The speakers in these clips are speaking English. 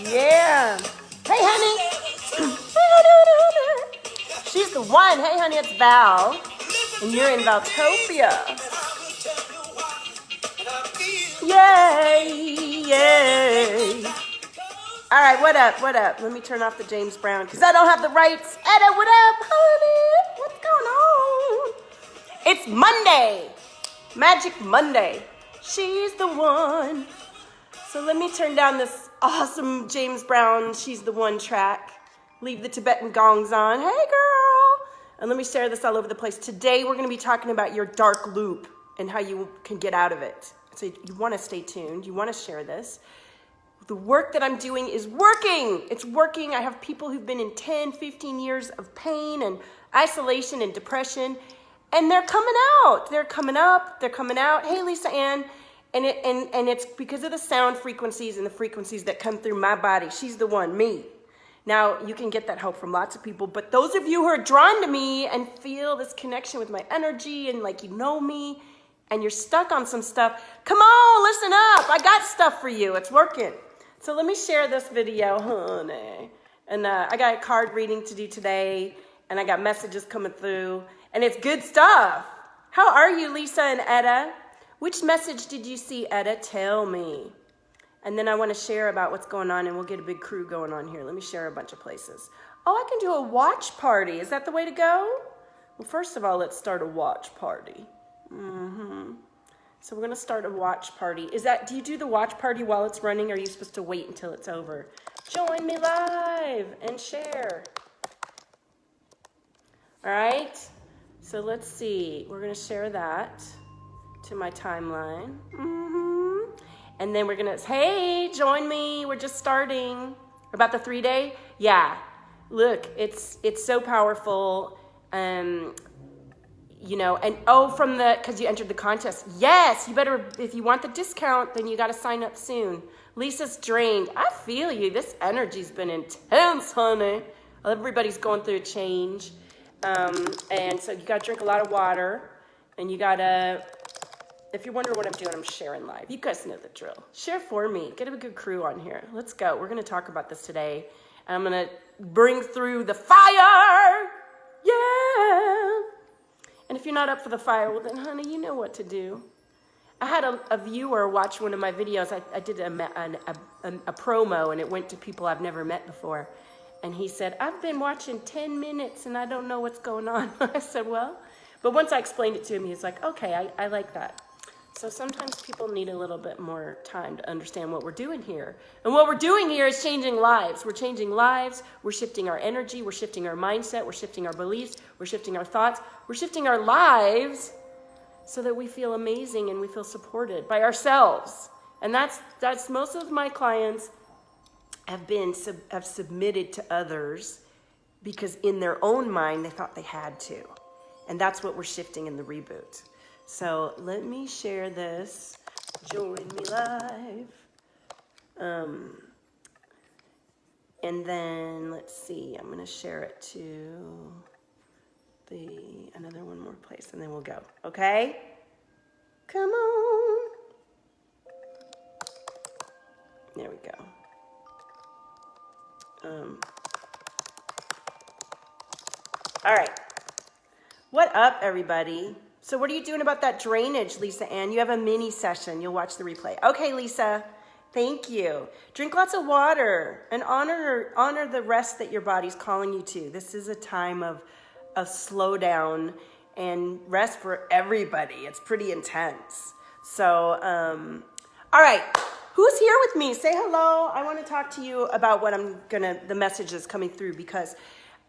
Yeah. Hey, honey. Hey, honey. She's the one. Hey, honey, it's Val. And you're in Valtopia. Yay, yay. All right, what up, what up? Let me turn off the James Brown because I don't have the rights. Etta, what up, honey? What's going on? It's Monday. Magic Monday. She's the one. So let me turn down this awesome James Brown, She's the One track. Leave the Tibetan gongs on. Hey, girl. And let me share this all over the place. Today, we're going to be talking about your dark loop and how you can get out of it. So you want to stay tuned. You want to share this. The work that I'm doing is working. It's working. I have people who've been in 10, 15 years of pain and isolation and depression, and they're coming out. They're coming up. They're coming out. Hey, Lisa Ann. And it's because of the sound frequencies and the frequencies that come through my body. She's the one, me. Now, you can get that help from lots of people, but those of you who are drawn to me and feel this connection with my energy and like you know me and you're stuck on some stuff, come on, listen up. I got stuff for you. It's working. So let me share this video, honey. And I got a card reading to do today, and I got messages coming through, and it's good stuff. How are you, Lisa and Etta? Which message did you see, Etta? Tell me. And then I want to share about what's going on, and we'll get a big crew going on here. Let me share a bunch of places. Oh, I can do a watch party. Is that the way to go? Well, first of all, let's start a watch party. So we're going to start a watch party. Do you do the watch party while it's running, or are you supposed to wait until it's over? Join me live and share. All right? So let's see. We're going to share that to my timeline. And then we're gonna, hey, join me. We're just starting. About the 3-day? Yeah. Look, it's so powerful. You know, and because you entered the contest. Yes, you better, if you want the discount, then you got to sign up soon. Lisa's drained. I feel you. This energy's been intense, honey. Everybody's going through a change. And so you got to drink a lot of water, and you got to, if you're wondering what I'm doing, I'm sharing live. You guys know the drill. Share for me. Get a good crew on here. Let's go. We're going to talk about this today. And I'm going to bring through the fire. Yeah. And if you're not up for the fire, well then, honey, you know what to do. I had a viewer watch one of my videos. I did a promo, and it went to people I've never met before. And he said, I've been watching 10 minutes, and I don't know what's going on. I said, well, but once I explained it to him, he's like, okay, I like that. So sometimes people need a little bit more time to understand what we're doing here. And what we're doing here is changing lives. We're changing lives. We're shifting our energy. We're shifting our mindset. We're shifting our beliefs. We're shifting our thoughts. We're shifting our lives so that we feel amazing and we feel supported by ourselves. And that's most of my clients have submitted to others because in their own mind they thought they had to. And that's what we're shifting in the reboot. So let me share this. Join me live. And then let's see. I'm going to share it to another one more place, and then we'll go. Okay? Come on. There we go. All right. What up, everybody? So what are you doing about that drainage, Lisa Ann? You have a mini session. You'll watch the replay. Okay, Lisa. Thank you. Drink lots of water and honor the rest that your body's calling you to. This is a time of slowdown and rest for everybody. It's pretty intense. So, all right. Who's here with me? Say hello. I want to talk to you about what the messages coming through, because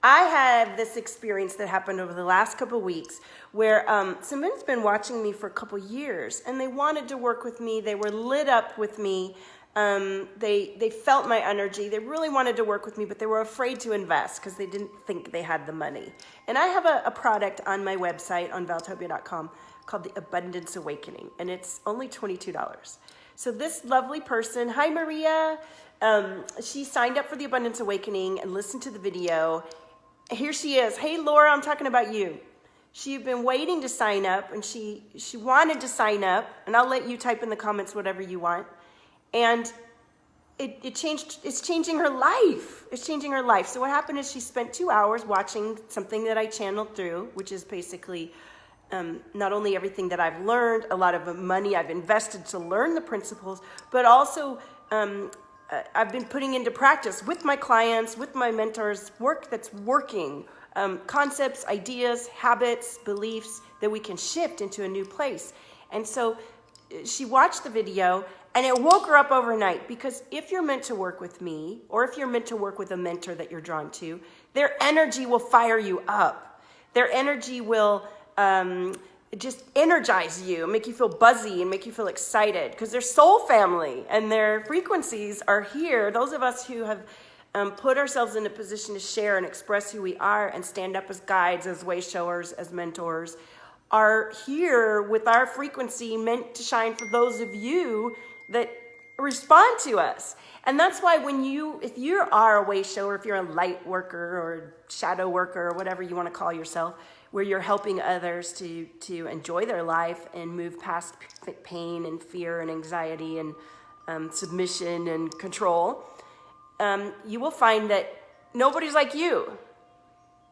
I had this experience that happened over the last couple of weeks where someone's been watching me for a couple years, and they wanted to work with me. They were lit up with me. They felt my energy. They really wanted to work with me, but they were afraid to invest because they didn't think they had the money. And I have a product on my website on Valtopia.com called the Abundance Awakening, and it's only $22. So this lovely person, hi Maria, she signed up for the Abundance Awakening and listened to the video. Here she is. Hey, Laura, I'm talking about you. She'd been waiting to sign up, and she wanted to sign up, and I'll let you type in the comments whatever you want. And it's changing her life. It's changing her life. So what happened is she spent 2 hours watching something that I channeled through, which is basically not only everything that I've learned, a lot of the money I've invested to learn the principles, but also I've been putting into practice with my clients, with my mentors, work that's working, concepts, ideas, habits, beliefs that we can shift into a new place. And so she watched the video and it woke her up overnight, because if you're meant to work with me, or if you're meant to work with a mentor that you're drawn to, their energy will fire you up. Their energy will just energize you, make you feel buzzy and make you feel excited, because they're soul family and their frequencies are here. Those of us who have put ourselves in a position to share and express who we are and stand up as guides, as way showers, as mentors, are here with our frequency meant to shine for those of you that respond to us. And that's why if you are a way shower, if you're a light worker or shadow worker or whatever you want to call yourself, where you're helping others to enjoy their life and move past pain and fear and anxiety and submission and control, you will find that nobody's like you.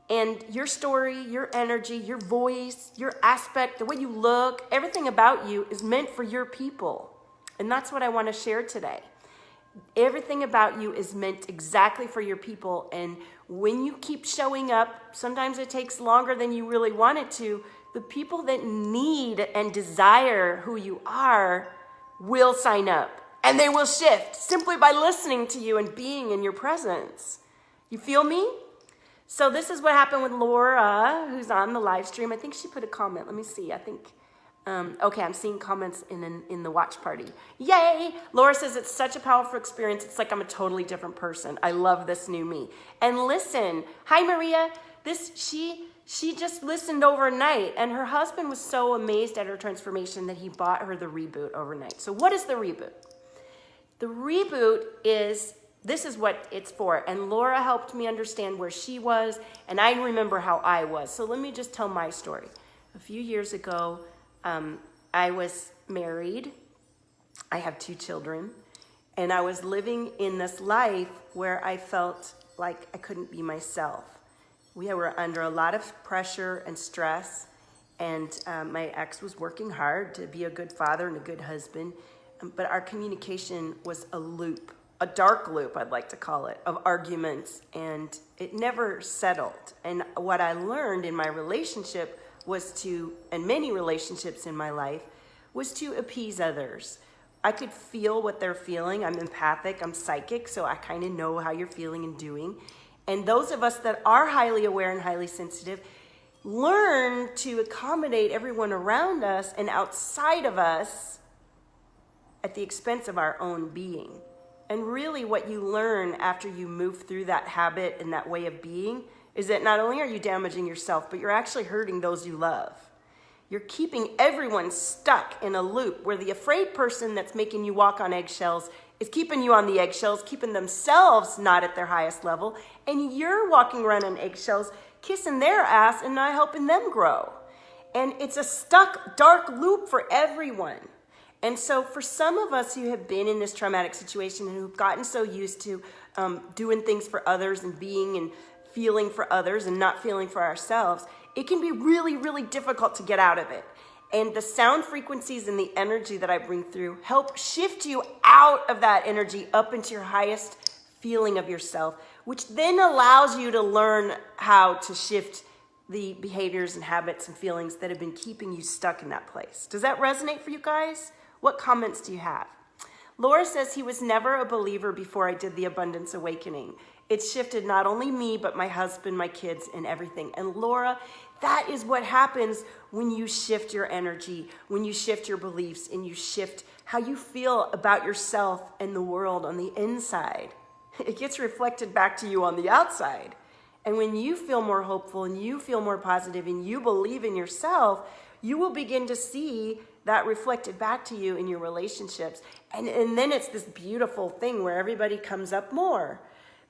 And your story, your energy, your voice, your aspect, the way you look, everything about you is meant for your people. And that's what I want to share today. Everything about you is meant exactly for your people. And when you keep showing up, sometimes it takes longer than you really want it to. The people that need and desire who you are will sign up. And they will shift simply by listening to you and being in your presence. You feel me? So this is what happened with Laura, who's on the live stream. I think she put a comment. Let me see. I think... okay, I'm seeing comments in the watch party. Yay! Laura says, it's such a powerful experience. It's like I'm a totally different person. I love this new me. And listen, hi Maria. She just listened overnight, and her husband was so amazed at her transformation that he bought her the reboot overnight. So what is the reboot? The reboot this is what it's for. And Laura helped me understand where she was, and I remember how I was. So let me just tell my story. A few years ago, I was married, I have 2 children, and I was living in this life where I felt like I couldn't be myself. We were under a lot of pressure and stress, and my ex was working hard to be a good father and a good husband, but our communication was a loop, a dark loop, I'd like to call it, of arguments, and it never settled. And what I learned in my relationship and many relationships in my life, was to appease others. I could feel what they're feeling. I'm empathic, I'm psychic, so I kind of know how you're feeling and doing. And those of us that are highly aware and highly sensitive learn to accommodate everyone around us and outside of us at the expense of our own being. And really what you learn after you move through that habit and that way of being is that not only are you damaging yourself, but you're actually hurting those you love. You're keeping everyone stuck in a loop where the afraid person that's making you walk on eggshells is keeping you on the eggshells, keeping themselves not at their highest level, and you're walking around on eggshells, kissing their ass and not helping them grow. And it's a stuck, dark loop for everyone. And so for some of us who have been in this traumatic situation and who've gotten so used to doing things for others and being and feeling for others and not feeling for ourselves, it can be really, really difficult to get out of it. And the sound frequencies and the energy that I bring through help shift you out of that energy up into your highest feeling of yourself, which then allows you to learn how to shift the behaviors and habits and feelings that have been keeping you stuck in that place. Does that resonate for you guys? What comments do you have? Laura says, he was never a believer before I did the Abundance Awakening. It shifted not only me, but my husband, my kids, and everything. And Laura, that is what happens when you shift your energy, when you shift your beliefs, and you shift how you feel about yourself and the world on the inside. It gets reflected back to you on the outside. And when you feel more hopeful and you feel more positive and you believe in yourself, you will begin to see that reflected back to you in your relationships. And then it's this beautiful thing where everybody comes up more.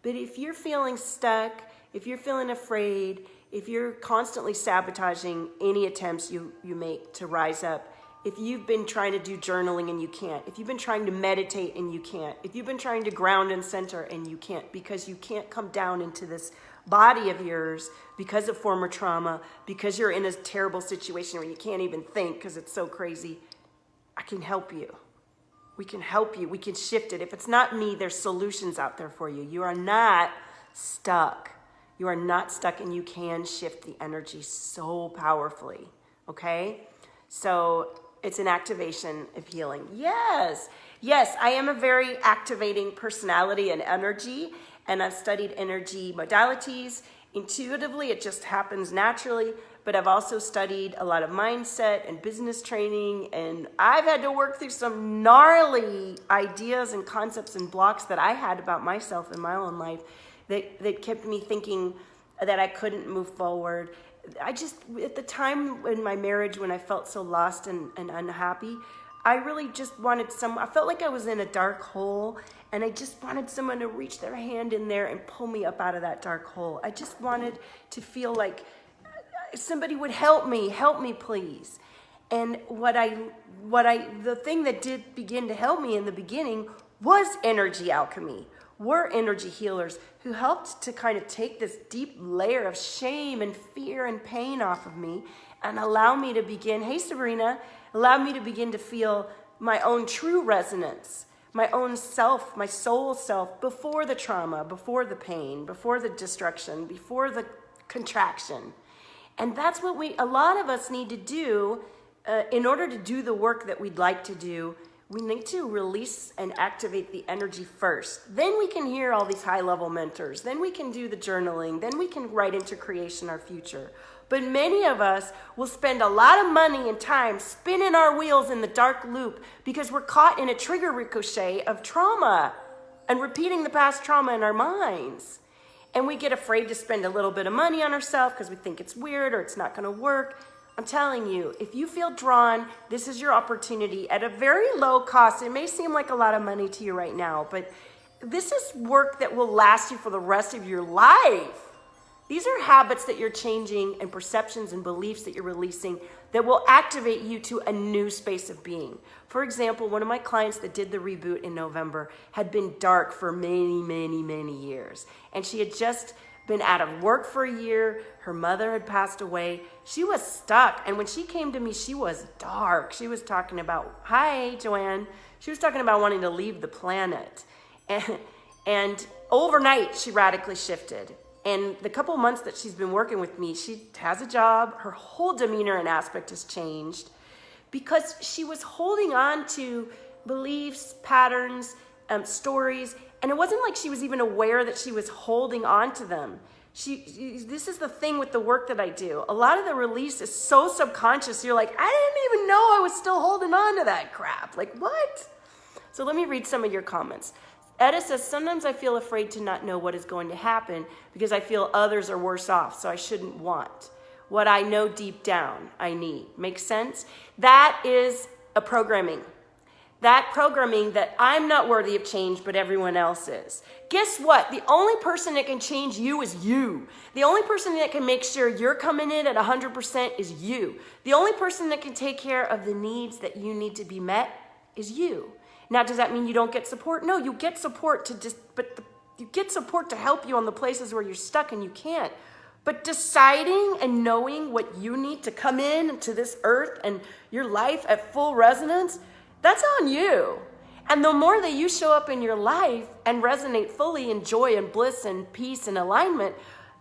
But if you're feeling stuck, if you're feeling afraid, if you're constantly sabotaging any attempts you make to rise up, If you've been trying to do journaling and you can't, if you've been trying to meditate and you can't, if you've been trying to ground and center and you can't, because you can't come down into this body of yours because of former trauma, because you're in a terrible situation where you can't even think because it's so crazy, I can help you. We can help you. We can shift it. If it's not me, there's solutions out there for you. You are not stuck. You are not stuck, and you can shift the energy so powerfully, okay? So it's an activation of healing. Yes, I am a very activating personality and energy, and I've studied energy modalities. Intuitively, it just happens naturally, but I've also studied a lot of mindset and business training, and I've had to work through some gnarly ideas and concepts and blocks that I had about myself in my own life that kept me thinking that I couldn't move forward. I just, at the time in my marriage when I felt so lost and unhappy, I really just wanted I felt like I was in a dark hole, and I just wanted someone to reach their hand in there and pull me up out of that dark hole. I just wanted to feel like somebody would help me please. And the thing that did begin to help me in the beginning was energy alchemy. Were energy healers who helped to kind of take this deep layer of shame and fear and pain off of me and allow me to begin, hey Sabrina, allow me to begin to feel my own true resonance, my own self, my soul self, before the trauma, before the pain, before the destruction, before the contraction. And that's what a lot of us need to do in order to do the work that we'd like to do. We need to release and activate the energy first. Then we can hear all these high-level mentors. Then we can do the journaling. Then we can write into creation our future. But many of us will spend a lot of money and time spinning our wheels in the dark loop because we're caught in a trigger ricochet of trauma and repeating the past trauma in our minds. And we get afraid to spend a little bit of money on ourselves because we think it's weird or it's not going to work. I'm telling you, if you feel drawn, this is your opportunity at a very low cost. It may seem like a lot of money to you right now, but this is work that will last you for the rest of your life. These are habits that you're changing and perceptions and beliefs that you're releasing that will activate you to a new space of being. For example, one of my clients that did the reboot in November had been dark for many, many, many years. And she had just been out of work for a year. Her mother had passed away. She was stuck. And when she came to me, she was dark. She was talking about, hi, Joanne. She was talking about wanting to leave the planet. And overnight, she radically shifted. And the couple months that she's been working with me, she has a job. Her whole demeanor and aspect has changed because she was holding on to beliefs, patterns, stories. And it wasn't like she was even aware that she was holding on to them. This is the thing with the work that I do. A lot of the release is so subconscious. You're like, I didn't even know I was still holding on to that crap. Like, what? So let me read some of your comments. Etta says, sometimes I feel afraid to not know what is going to happen because I feel others are worse off, so I shouldn't want what I know deep down I need. Makes sense? That is a programming. That programming that I'm not worthy of change, but everyone else is. Guess what? The only person that can change you is you. The only person that can make sure you're coming in at 100% is you. The only person that can take care of the needs that you need to be met is you. Now, does that mean you don't get support? No, you get support you get support to help you on the places where you're stuck and you can't. But deciding and knowing what you need to come in to this earth and your life at full resonance, that's on you. And the more that you show up in your life and resonate fully in joy and bliss and peace and alignment,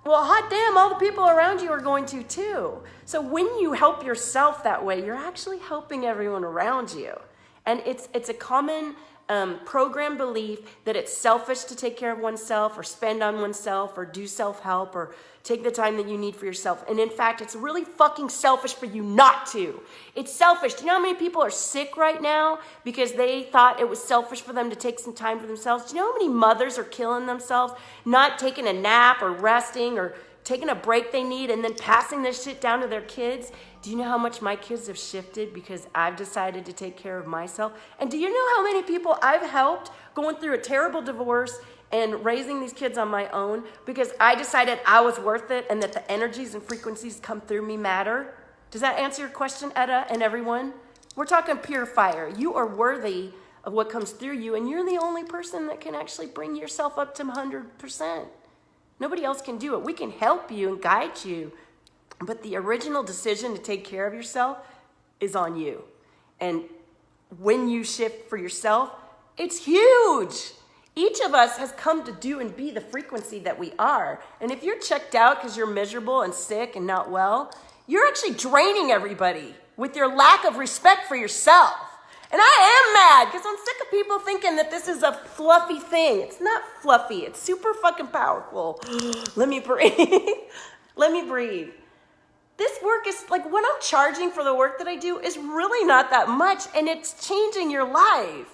well, hot damn, all the people around you are going to too. So when you help yourself that way, you're actually helping everyone around you. And it's a common program belief that it's selfish to take care of oneself or spend on oneself or do self-help or take the time that you need for yourself. And in fact, it's really fucking selfish for you not to. It's selfish. Do you know how many people are sick right now because they thought it was selfish for them to take some time for themselves? Do you know how many mothers are killing themselves, not taking a nap or resting or taking a break they need and then passing this shit down to their kids? Do you know how much my kids have shifted because I've decided to take care of myself? And do you know how many people I've helped going through a terrible divorce and raising these kids on my own because I decided I was worth it and that the energies and frequencies come through me matter? Does that answer your question, Etta and everyone? We're talking pure fire. You are worthy of what comes through you, and you're the only person that can actually bring yourself up to 100%. Nobody else can do it. We can help you and guide you, but the original decision to take care of yourself is on you. And when you shift for yourself, it's huge. Each of us has come to do and be the frequency that we are. And if you're checked out because you're miserable and sick and not well, you're actually draining everybody with your lack of respect for yourself. And I am mad because I'm sick of people thinking that this is a fluffy thing. It's not fluffy. It's super fucking powerful. Let me breathe. Let me breathe. This work is like, what I'm charging for the work that I do is really not that much, and it's changing your life.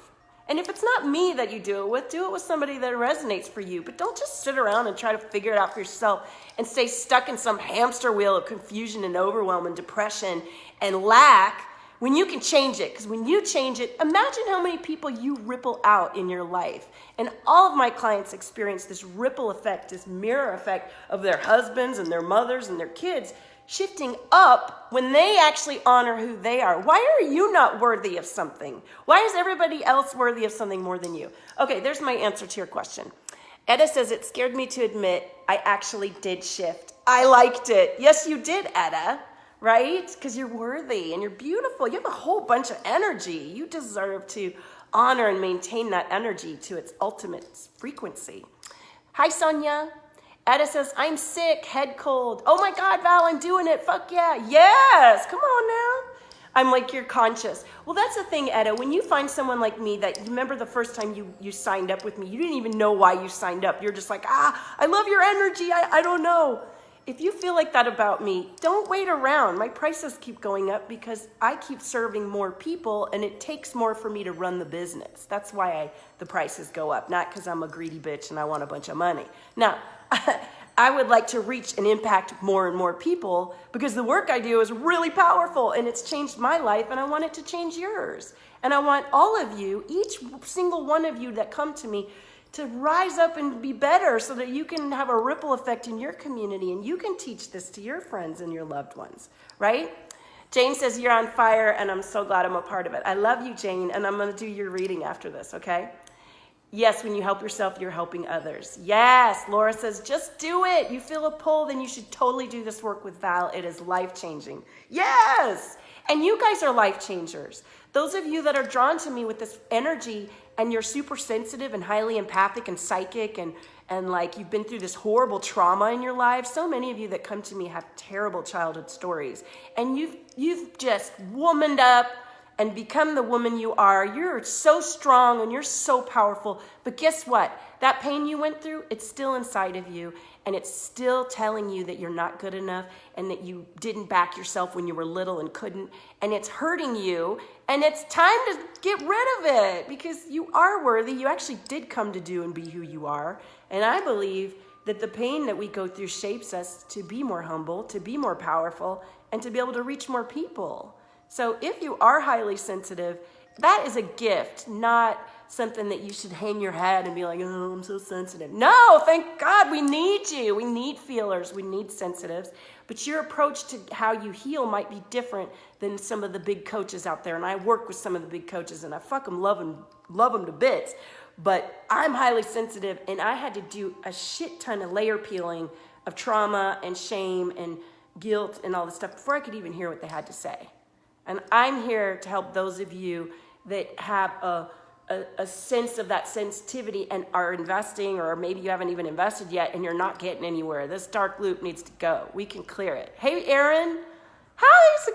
And if it's not me that you do it with somebody that resonates for you. But don't just sit around and try to figure it out for yourself and stay stuck in some hamster wheel of confusion and overwhelm and depression and lack when you can change it. Because when you change it, imagine how many people you ripple out in your life. And all of my clients experience this ripple effect, this mirror effect of their husbands and their mothers and their kids shifting up when they actually honor who they are. Why are you not worthy of something? Why is everybody else worthy of something more than you? Okay, there's my answer to your question. Etta says, it scared me to admit I actually did shift. I liked it. Yes, you did, Etta, right? Because you're worthy and you're beautiful. You have a whole bunch of energy. You deserve to honor and maintain that energy to its ultimate frequency. Hi, Sonia. Etta says, I'm sick, head cold. Oh my God, Val, I'm doing it. Fuck yeah. Yes, come on now. I'm like, you're conscious. Well, that's the thing, Etta. When you find someone like me that, you remember the first time you signed up with me, you didn't even know why you signed up. You're just like, I love your energy. I don't know. If you feel like that about me, don't wait around. My prices keep going up because I keep serving more people and it takes more for me to run the business. That's why the prices go up, not because I'm a greedy bitch and I want a bunch of money. Now, I would like to reach and impact more and more people because the work I do is really powerful and it's changed my life and I want it to change yours. And I want all of you, each single one of you that come to me, to rise up and be better so that you can have a ripple effect in your community and you can teach this to your friends and your loved ones, right? Jane says, you're on fire and I'm so glad I'm a part of it. I love you, Jane, and I'm going to do your reading after this, okay? Yes, when you help yourself, you're helping others. Yes, Laura says, just do it. You feel a pull, then you should totally do this work with Val. It is life-changing. Yes, and you guys are life changers. Those of you that are drawn to me with this energy and you're super sensitive and highly empathic and psychic and like you've been through this horrible trauma in your life. So many of you that come to me have terrible childhood stories and you've just womaned up and become the woman you are. You're so strong and you're so powerful. But guess what? That pain you went through, it's still inside of you. And it's still telling you that you're not good enough and that you didn't back yourself when you were little and couldn't. And it's hurting you. And it's time to get rid of it because you are worthy. You actually did come to do and be who you are. And I believe that the pain that we go through shapes us to be more humble, to be more powerful, and to be able to reach more people. So if you are highly sensitive, that is a gift, not something that you should hang your head and be like, oh, I'm so sensitive. No, thank God, we need you. We need feelers. We need sensitives. But your approach to how you heal might be different than some of the big coaches out there. And I work with some of the big coaches, and I fucking love them to bits. But I'm highly sensitive, and I had to do a shit ton of layer peeling of trauma and shame and guilt and all this stuff before I could even hear what they had to say. And I'm here to help those of you that have a sense of that sensitivity and are investing, or maybe you haven't even invested yet and you're not getting anywhere. This dark loop needs to go. We can clear it. Hey, Erin. How's it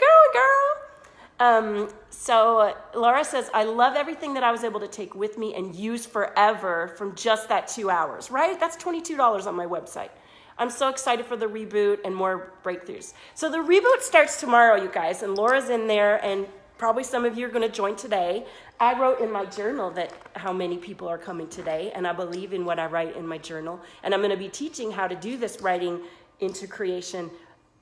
going, girl? So Laura says, I love everything that I was able to take with me and use forever from just that 2 hours, right? That's $22 on my website. I'm so excited for the reboot and more breakthroughs. So the reboot starts tomorrow, you guys, and Laura's in there, and probably some of you are going to join today. I wrote in my journal that how many people are coming today, and I believe in what I write in my journal. And I'm going to be teaching how to do this writing into creation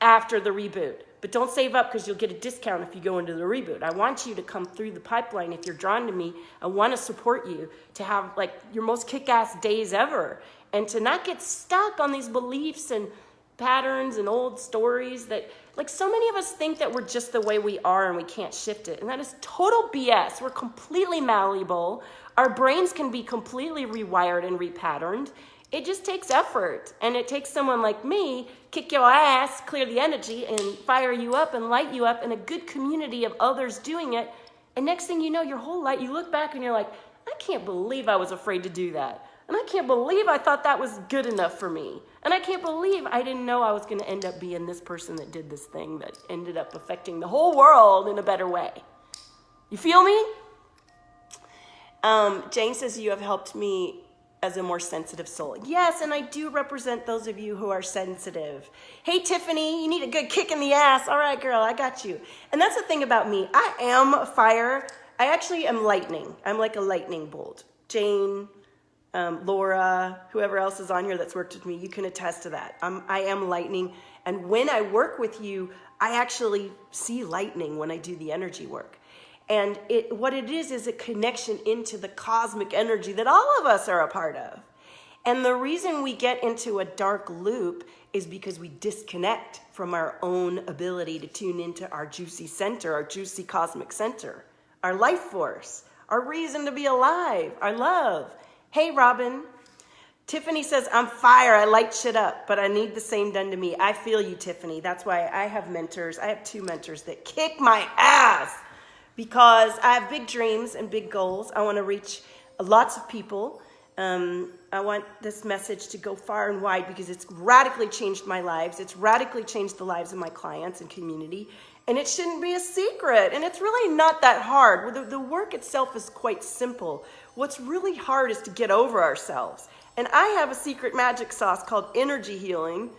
after the reboot. But don't save up because you'll get a discount if you go into the reboot. I want you to come through the pipeline if you're drawn to me. I want to support you to have like your most kick-ass days ever. And to not get stuck on these beliefs and patterns and old stories that Like, so many of us think that we're just the way we are and we can't shift it. And that is total BS. We're completely malleable. Our brains can be completely rewired and repatterned. It just takes effort. And it takes someone like me, kick your ass, clear the energy, and fire you up and light you up in a good community of others doing it. And next thing you know, your whole life, you look back and you're like, I can't believe I was afraid to do that. And I can't believe I thought that was good enough for me. And I can't believe I didn't know I was going to end up being this person that did this thing that ended up affecting the whole world in a better way. You feel me? Jane says, you have helped me as a more sensitive soul. Yes, and I do represent those of you who are sensitive. Hey, Tiffany, you need a good kick in the ass. All right, girl, I got you. And that's the thing about me. I am fire. I actually am lightning. I'm like a lightning bolt. Jane, Laura, whoever else is on here that's worked with me, you can attest to that. I am lightning. And when I work with you, I actually see lightning when I do the energy work. And what it is a connection into the cosmic energy that all of us are a part of. And the reason we get into a dark loop is because we disconnect from our own ability to tune into our juicy center, our juicy cosmic center, our life force, our reason to be alive, our love. Hey, Robin. Tiffany says, I'm fire. I light shit up, but I need the same done to me. I feel you, Tiffany. That's why I have mentors. I have 2 mentors that kick my ass because I have big dreams and big goals. I want to reach lots of people. I want this message to go far and wide because it's radically changed my lives. It's radically changed the lives of my clients and community. And it shouldn't be a secret. And it's really not that hard. The work itself is quite simple. What's really hard is to get over ourselves. And I have a secret magic sauce called energy healing,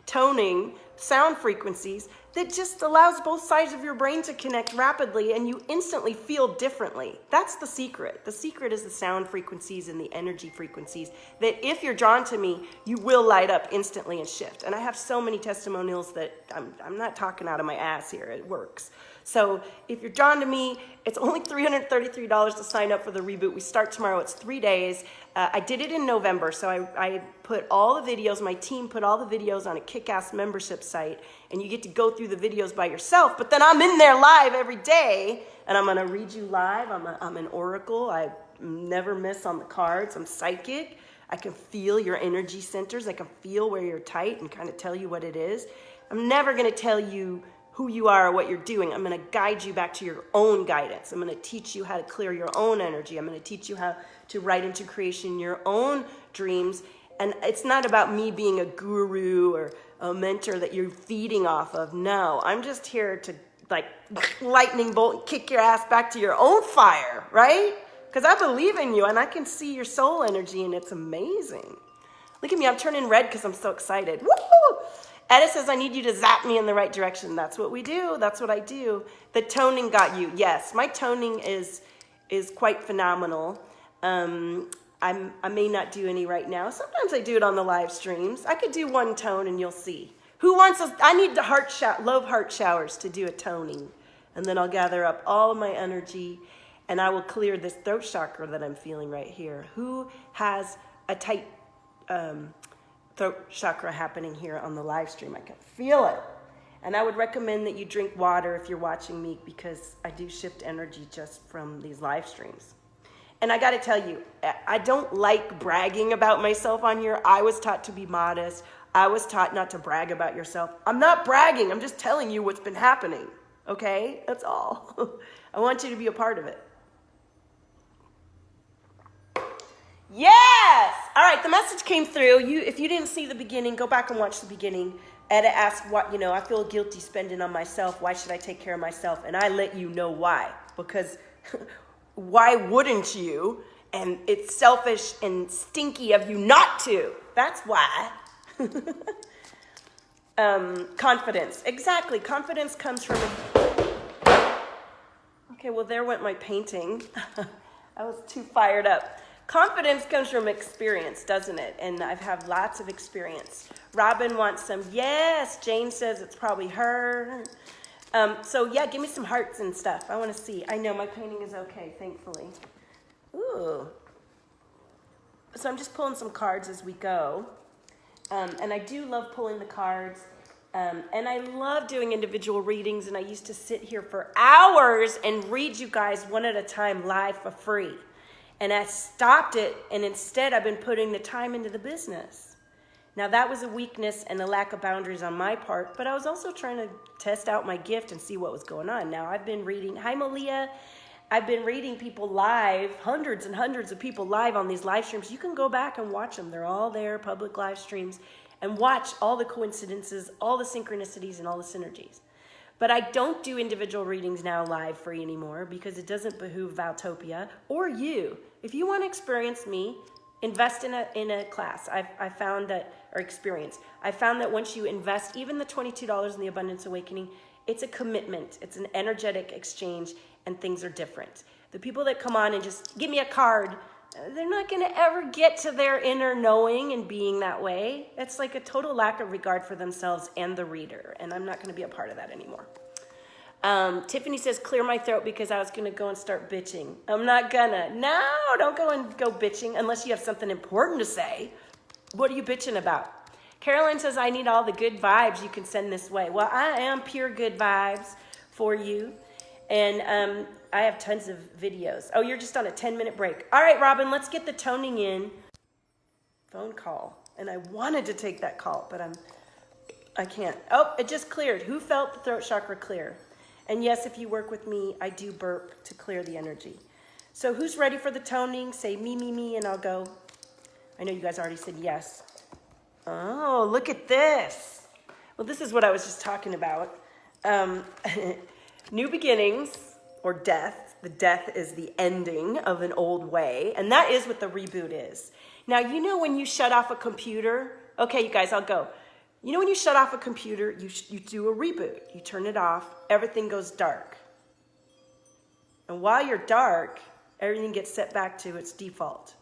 toning, sound frequencies that just allows both sides of your brain to connect rapidly and you instantly feel differently. That's the secret. The secret is the sound frequencies and the energy frequencies that if you're drawn to me, you will light up instantly and shift. And I have so many testimonials that I'm not talking out of my ass here. It works. So if you're drawn to me, it's only $333 to sign up for the reboot. We start tomorrow. It's 3 days. I did it in November, so I put all the videos, my team put all the videos on a kick-ass membership site, and you get to go through the videos by yourself, but then I'm in there live every day, and I'm going to read you live. I'm an oracle. I never miss on the cards. I'm psychic. I can feel your energy centers. I can feel where you're tight and kind of tell you what it is. I'm never going to tell you who you are or what you're doing. I'm going to guide you back to your own guidance. I'm going to teach you how to clear your own energy. I'm going to teach you how to write into creation your own dreams. And it's not about me being a guru or a mentor that you're feeding off of. No, I'm just here to like lightning bolt and kick your ass back to your own fire, right? Because I believe in you and I can see your soul energy and it's amazing. Look at me, I'm turning red because I'm so excited. Woo! Etta says, I need you to zap me in the right direction. That's what we do. That's what I do. The toning got you. Yes, my toning is quite phenomenal. I may not do any right now. Sometimes I do it on the live streams. I could do one tone and you'll see. Who wants us? I need the love heart showers to do a toning. And then I'll gather up all of my energy and I will clear this throat chakra that I'm feeling right here. Who has a tight throat chakra happening here on the live stream? I can feel it. And I would recommend that you drink water if you're watching me because I do shift energy just from these live streams. And I got to tell you, I don't like bragging about myself on here. I was taught to be modest. I was taught not to brag about yourself. I'm not bragging. I'm just telling you what's been happening. Okay? That's all. I want you to be a part of it. Yes! All right, the message came through. If you didn't see the beginning, go back and watch the beginning. Etta asked, I feel guilty spending on myself. Why should I take care of myself? And I let you know why. Because why wouldn't you? And it's selfish and stinky of you not to. That's why. Confidence. Exactly. Confidence comes from... Okay, well, there went my painting. I was too fired up. Confidence comes from experience, doesn't it? And I've had lots of experience. Robin wants some. Yes, Jane says it's probably her. So yeah, give me some hearts and stuff. I want to see. I know my painting is okay, thankfully. Ooh. So I'm just pulling some cards as we go. And I do love pulling the cards And I love doing individual readings, and I used to sit here for hours and read you guys one at a time live for free. And I stopped it, and instead I've been putting the time into the business. Now that was a weakness and a lack of boundaries on my part, but I was also trying to test out my gift and see what was going on. Now I've been reading, hi Malia, I've been reading people live, hundreds and hundreds of people live on these live streams. You can go back and watch them. They're all there, public live streams, and watch all the coincidences, all the synchronicities, and all the synergies. But I don't do individual readings now live free anymore because it doesn't behoove Valtopia or you. If you want to experience me, invest in a class. I found that, or experience. I found that once you invest even the $22 in the Abundance Awakening, it's a commitment. It's an energetic exchange, and things are different. The people that come on and just give me a card, they're not going to ever get to their inner knowing and being that way. It's like a total lack of regard for themselves and the reader, and I'm not going to be a part of that anymore. Tiffany says, clear my throat because I was going to go and start bitching. I'm not gonna. No, don't go bitching unless you have something important to say. What are you bitching about? Caroline says, I need all the good vibes you can send this way. Well, I am pure good vibes for you. And I have tons of videos. Oh, you're just on a 10-minute break. All right, Robin, let's get the toning in. Phone call. And I wanted to take that call, but I can't. Oh, it just cleared. Who felt the throat chakra clear? And yes, if you work with me, I do burp to clear the energy. So who's ready for the toning? Say me, and I'll go. I know you guys already said yes. Oh, look at this. Well, this is what I was just talking about. New beginnings, or death. The death is the ending of an old way, and that is what the reboot is. Now, you know when you shut off a computer? Okay, you guys, I'll go. You know when you shut off a computer, you do a reboot. You turn it off, everything goes dark. And while you're dark, everything gets set back to its default.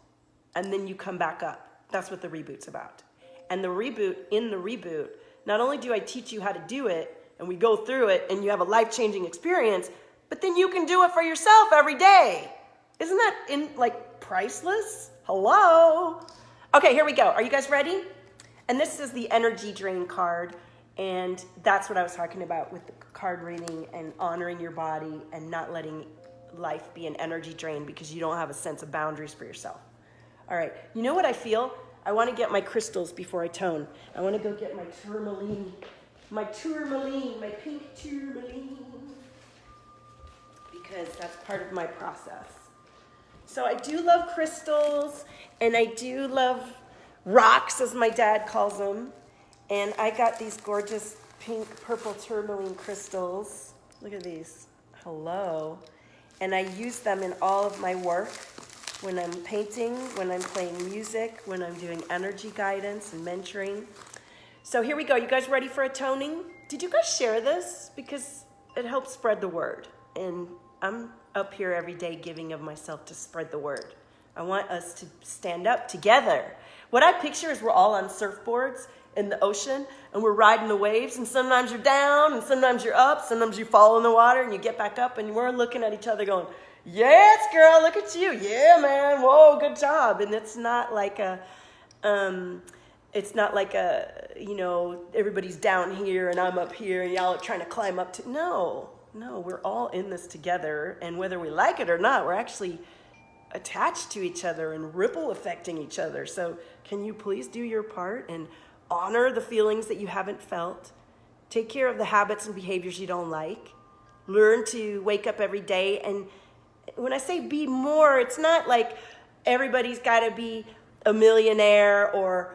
And then you come back up. That's what the reboot's about. And the reboot, in the reboot, not only do I teach you how to do it, and we go through it, and you have a life-changing experience, but then you can do it for yourself every day. Isn't that priceless? Hello? Okay, here we go. Are you guys ready? And this is the energy drain card, and that's what I was talking about with the card reading and honoring your body and not letting life be an energy drain because you don't have a sense of boundaries for yourself. All right, you know what I feel? I want to get my crystals before I tone. I want to go get my tourmaline, my pink tourmaline, because that's part of my process. So I do love crystals, and I do love rocks, as my dad calls them. And I got these gorgeous pink, purple tourmaline crystals. Look at these. Hello. And I use them in all of my work, when I'm painting, when I'm playing music, when I'm doing energy guidance and mentoring. So here we go. You guys ready for a toning? Did you guys share this? Because it helps spread the word. And I'm up here every day giving of myself to spread the word. I want us to stand up together. What I picture is we're all on surfboards in the ocean, and we're riding the waves, and sometimes you're down, and sometimes you're up, sometimes you fall in the water, and you get back up, and we're looking at each other going, yes, girl, look at you. Yeah, man. Whoa, good job. And it's not like everybody's down here, and I'm up here, and y'all are trying to climb up to, no, we're all in this together, and whether we like it or not, we're actually attached to each other and ripple affecting each other. So can you please do your part and honor the feelings that you haven't felt? Take care of the habits and behaviors you don't like. Learn to wake up every day. And when I say be more, it's not like everybody's got to be a millionaire or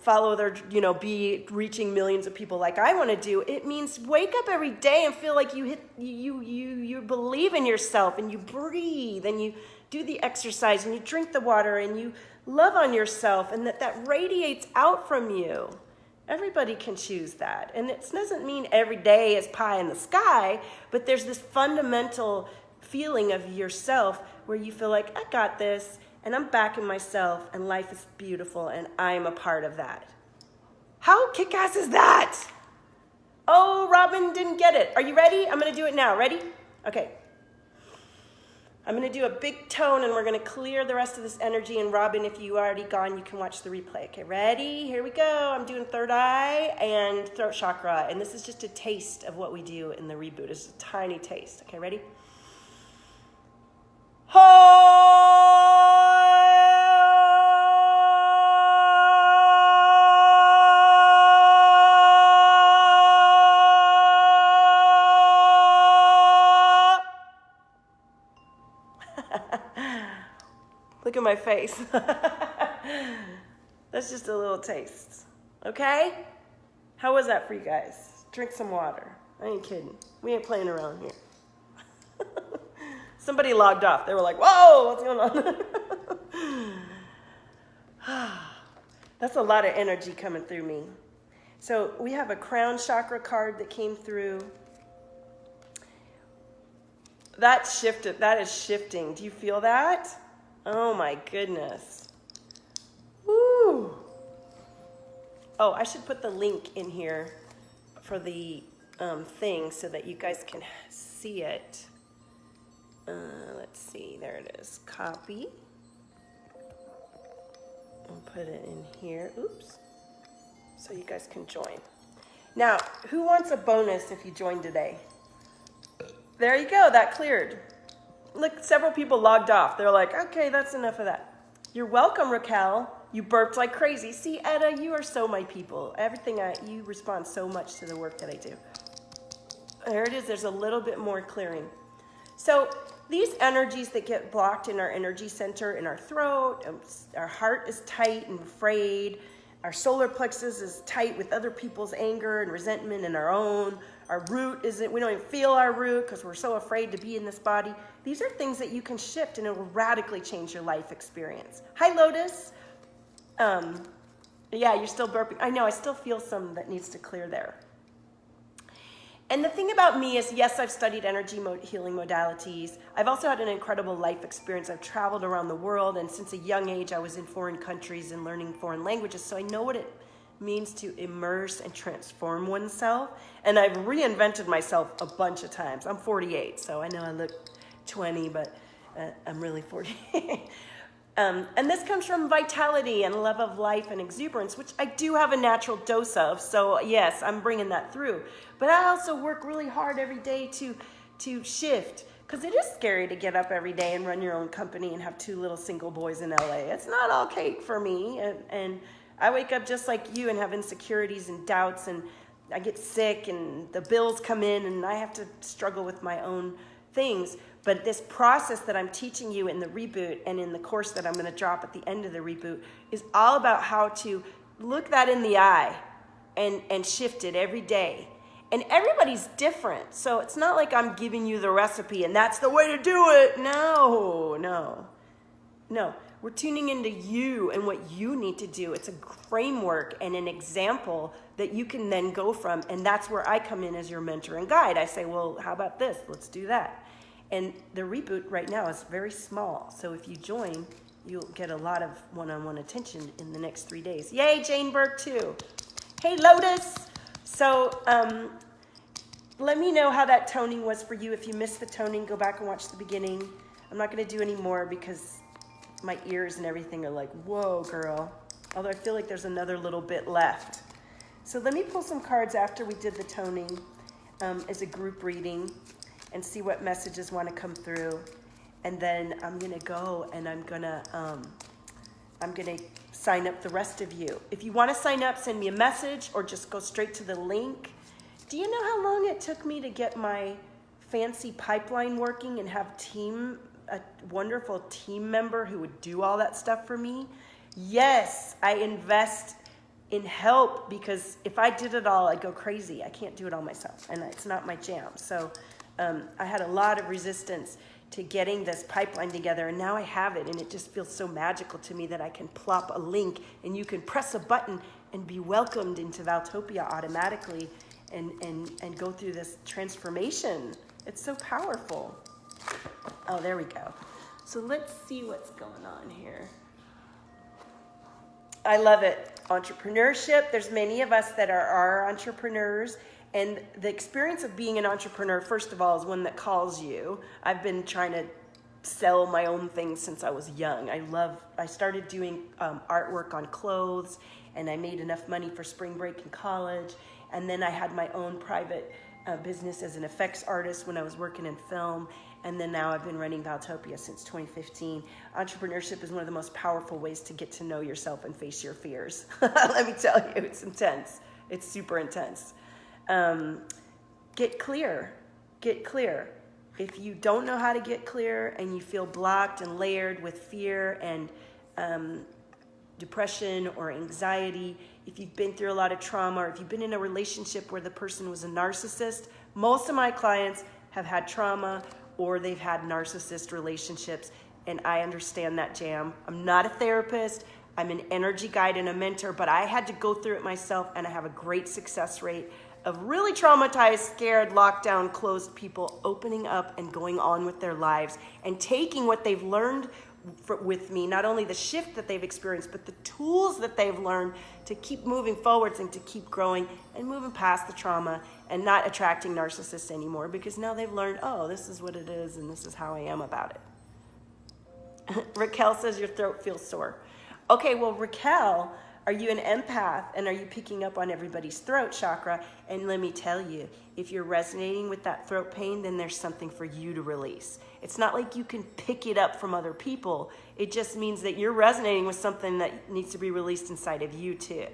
follow their, be reaching millions of people like I want to do. It means wake up every day and feel like you believe in yourself, and you breathe, and you do the exercise, and you drink the water, and you love on yourself, and that radiates out from you. Everybody can choose that. And it doesn't mean every day is pie in the sky, but there's this fundamental feeling of yourself where you feel like, I got this, and I'm backing myself, and life is beautiful, and I'm a part of that. How kick-ass is that? Oh, Robin didn't get it. Are you ready? I'm going to do it now. Ready? Okay. I'm going to do a big tone, and we're going to clear the rest of this energy. And Robin, if you already gone, you can watch the replay. Okay, ready? Here we go. I'm doing third eye and throat chakra. And this is just a taste of what we do in the reboot. It's a tiny taste. Okay, ready? Look at my face. That's just a little taste. Okay? How was that for you guys? Drink some water. I ain't kidding. We ain't playing around here. Somebody logged off. They were like, whoa, what's going on? That's a lot of energy coming through me. So we have a crown chakra card that came through. That shifted. That is shifting. Do you feel that? Oh my goodness. Woo. Oh, I should put the link in here for the thing so that you guys can see it. Let's see. There it is. Copy. I'll put it in here. Oops. So you guys can join. Now, who wants a bonus if you join today? There you go. That cleared. Look, several people logged off. They're like, okay, that's enough of that. You're welcome, Raquel. You burped like crazy. See, Etta, you are so my people. You respond so much to the work that I do. There it is. There's a little bit more clearing. So these energies that get blocked in our energy center, in our throat, our heart is tight and afraid. Our solar plexus is tight with other people's anger and resentment and our own. Our root isn't, we don't even feel our root because we're so afraid to be in this body. These are things that you can shift and it will radically change your life experience. Hi, Lotus. Yeah, you're still burping. I know, I still feel some that needs to clear there. And the thing about me is, yes, I've studied energy healing modalities. I've also had an incredible life experience. I've traveled around the world, and since a young age, I was in foreign countries and learning foreign languages, so I know what it means to immerse and transform oneself. And I've reinvented myself a bunch of times. I'm 48, so I know I look 20, but I'm really 48. And this comes from vitality and love of life and exuberance, which I do have a natural dose of. So yes, I'm bringing that through. But I also work really hard every day to shift, because it is scary to get up every day and run your own company and have 2 little single boys in LA. It's not all cake for me. And I wake up just like you and have insecurities and doubts, and I get sick and the bills come in and I have to struggle with my own things. But this process that I'm teaching you in the reboot and in the course that I'm going to drop at the end of the reboot is all about how to look that in the eye and shift it every day. And everybody's different. So it's not like I'm giving you the recipe and that's the way to do it. No. We're tuning into you and what you need to do. It's a framework and an example that you can then go from. And that's where I come in as your mentor and guide. I say, well, how about this? Let's do that. And the reboot right now is very small. So if you join, you'll get a lot of one-on-one attention in the next 3 days. Yay, Jane Burke too. Hey, Lotus. So let me know how that toning was for you. If you missed the toning, go back and watch the beginning. I'm not going to do any more because my ears and everything are like, whoa, girl. Although I feel like there's another little bit left. So let me pull some cards after we did the toning as a group reading and see what messages want to come through. And then I'm going to go and I'm going to sign up the rest of you. If you want to sign up, send me a message or just go straight to the link. Do you know how long it took me to get my fancy pipeline working and have a wonderful team member who would do all that stuff for me? Yes, I invest in help because if I did it all, I'd go crazy. I can't do it all myself, and it's not my jam. So I had a lot of resistance to getting this pipeline together, and now I have it, and it just feels so magical to me that I can plop a link, and you can press a button and be welcomed into Valtopia automatically and go through this transformation. It's so powerful. Oh, there we go. So let's see what's going on here. I love it. Entrepreneurship. There's many of us that are entrepreneurs. And the experience of being an entrepreneur, first of all, is one that calls you. I've been trying to sell my own things since I was young. I started doing artwork on clothes, and I made enough money for spring break in college. And then I had my own private business as an effects artist when I was working in film. And then now I've been running Valtopia since 2015. Entrepreneurship is one of the most powerful ways to get to know yourself and face your fears. Let me tell you, it's intense. It's super intense. Get clear. Get clear. If you don't know how to get clear and you feel blocked and layered with fear and depression or anxiety, if you've been through a lot of trauma, or if you've been in a relationship where the person was a narcissist, most of my clients have had trauma or they've had narcissist relationships, and I understand that, Jam. I'm not a therapist. I'm an energy guide and a mentor, but I had to go through it myself, and I have a great success rate of really traumatized, scared, locked down, closed people opening up and going on with their lives and taking what they've learned with me, not only the shift that they've experienced, but the tools that they've learned to keep moving forwards and to keep growing and moving past the trauma and not attracting narcissists anymore, because now they've learned, oh, this is what it is and this is how I am about it. Raquel says your throat feels sore. Okay, well, Raquel, are you an empath, and are you picking up on everybody's throat chakra? And let me tell you, if you're resonating with that throat pain, then there's something for you to release. It's not like you can pick it up from other people. It just means that you're resonating with something that needs to be released inside of you too.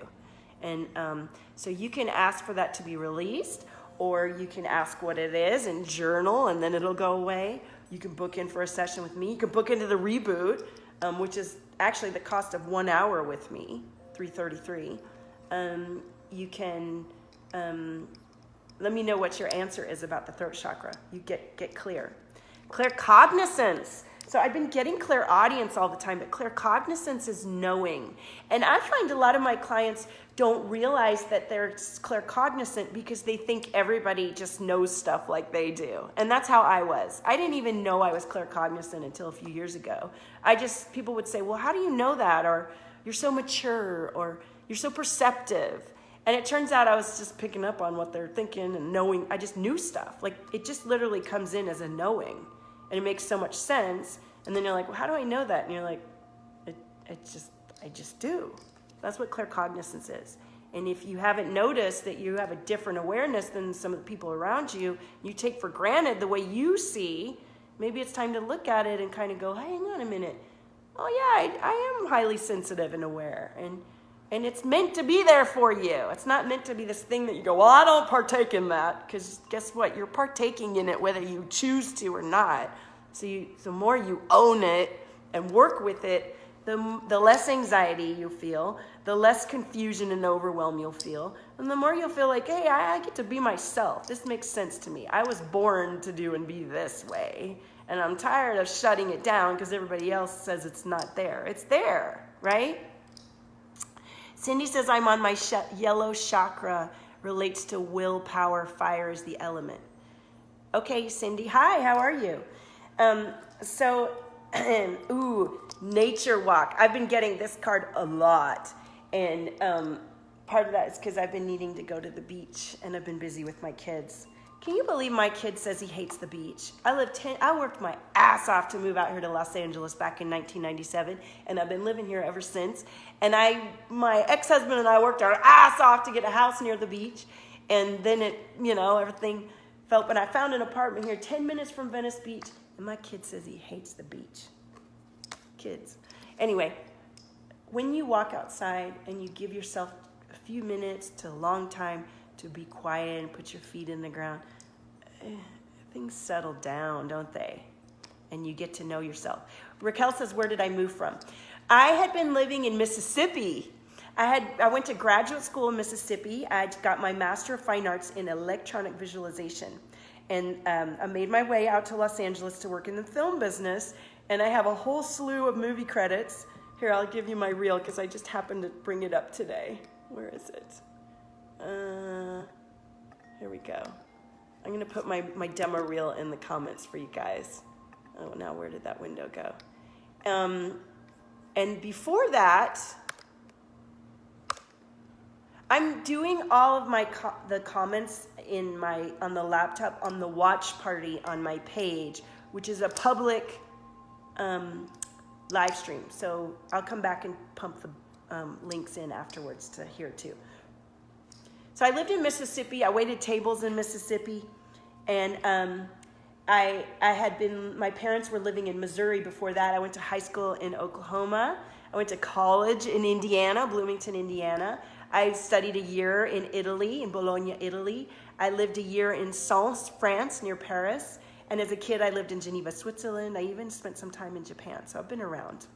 And so you can ask for that to be released, or you can ask what it is and journal, and then it'll go away. You can book in for a session with me. You can book into the reboot, which is actually the cost of 1 hour with me. $333. You can let me know what your answer is about the throat chakra. You get clear. Claircognizance. So I've been getting clairaudience all the time, but claircognizance is knowing. And I find a lot of my clients don't realize that they're claircognizant because they think everybody just knows stuff like they do. And that's how I was. I didn't even know I was claircognizant until a few years ago. People would say, well, how do you know that? Or you're so mature, or you're so perceptive. And it turns out I was just picking up on what they're thinking and knowing. I just knew stuff. Like, it just literally comes in as a knowing. And it makes so much sense. And then you're like, well, how do I know that? And you're like, I just do. That's what claircognizance is. And if you haven't noticed that you have a different awareness than some of the people around you, you take for granted the way you see, maybe it's time to look at it and kind of go, hang on a minute. Oh yeah, I am highly sensitive and aware, and it's meant to be there for you. It's not meant to be this thing that you go, well, I don't partake in that, because guess what? You're partaking in it whether you choose to or not. So the more you own it and work with it, the less anxiety you feel, the less confusion and overwhelm you'll feel, and the more you'll feel like, hey, I get to be myself. This makes sense to me. I was born to do and be this way. And I'm tired of shutting it down because everybody else says it's not there. It's there, right? Cindy says, I'm on my yellow chakra, relates to willpower, fire is the element. Okay, Cindy, hi, how are you? Nature walk. I've been getting this card a lot. And part of that is because I've been needing to go to the beach, and I've been busy with my kids. Can you believe my kid says he hates the beach? I worked my ass off to move out here to Los Angeles back in 1997, and I've been living here ever since. And my ex-husband and I worked our ass off to get a house near the beach, and then everything felt, but I found an apartment here 10 minutes from Venice Beach, and my kid says he hates the beach. Kids. Anyway, when you walk outside and you give yourself a few minutes to a long time to be quiet and put your feet in the ground, things settle down, don't they? And you get to know yourself. Raquel says, where did I move from? I had been living in Mississippi. I went to graduate school in Mississippi. I got my Master of Fine Arts in Electronic Visualization. And I made my way out to Los Angeles to work in the film business. And I have a whole slew of movie credits. Here, I'll give you my reel because I just happened to bring it up today. Where is it? Here we go. I'm going to put my demo reel in the comments for you guys. Oh, now where did that window go? And before that, I'm doing all of the comments on the laptop on the watch party on my page, which is a public live stream. So I'll come back and pump the links in afterwards to here too. So I lived in Mississippi. I waited tables in Mississippi, and my parents were living in Missouri before that. I went to high school in Oklahoma. I went to college in Indiana, Bloomington, Indiana. I studied a year in Italy, in Bologna, Italy. I lived a year in Sens, France, near Paris. And as a kid, I lived in Geneva, Switzerland. I even spent some time in Japan, so I've been around.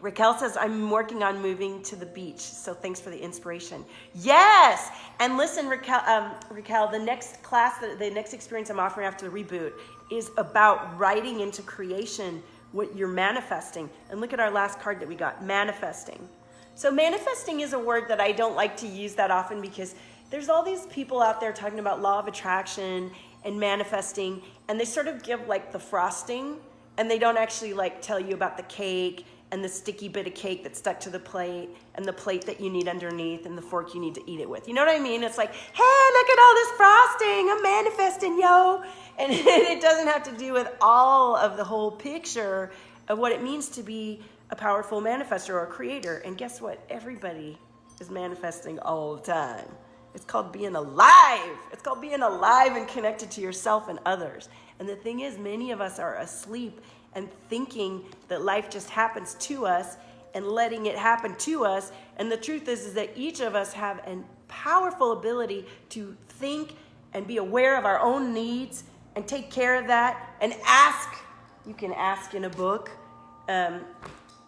Raquel says, I'm working on moving to the beach, so thanks for the inspiration. Yes! And listen, Raquel, the next class, the next experience I'm offering after the reboot is about writing into creation what you're manifesting. And look at our last card that we got, manifesting. So manifesting is a word that I don't like to use that often because there's all these people out there talking about law of attraction and manifesting, and they sort of give like the frosting, and they don't actually like tell you about the cake and the sticky bit of cake that's stuck to the plate and the plate that you need underneath and the fork you need to eat it with. You know what I mean? It's like, hey, look at all this frosting. I'm manifesting, yo. And it doesn't have to do with all of the whole picture of what it means to be a powerful manifestor or a creator. And guess what? Everybody is manifesting all the time. It's called being alive. It's called being alive and connected to yourself and others. And the thing is, many of us are asleep and thinking that life just happens to us and letting it happen to us. And the truth is that each of us have a powerful ability to think and be aware of our own needs and take care of that and ask. You can ask in a book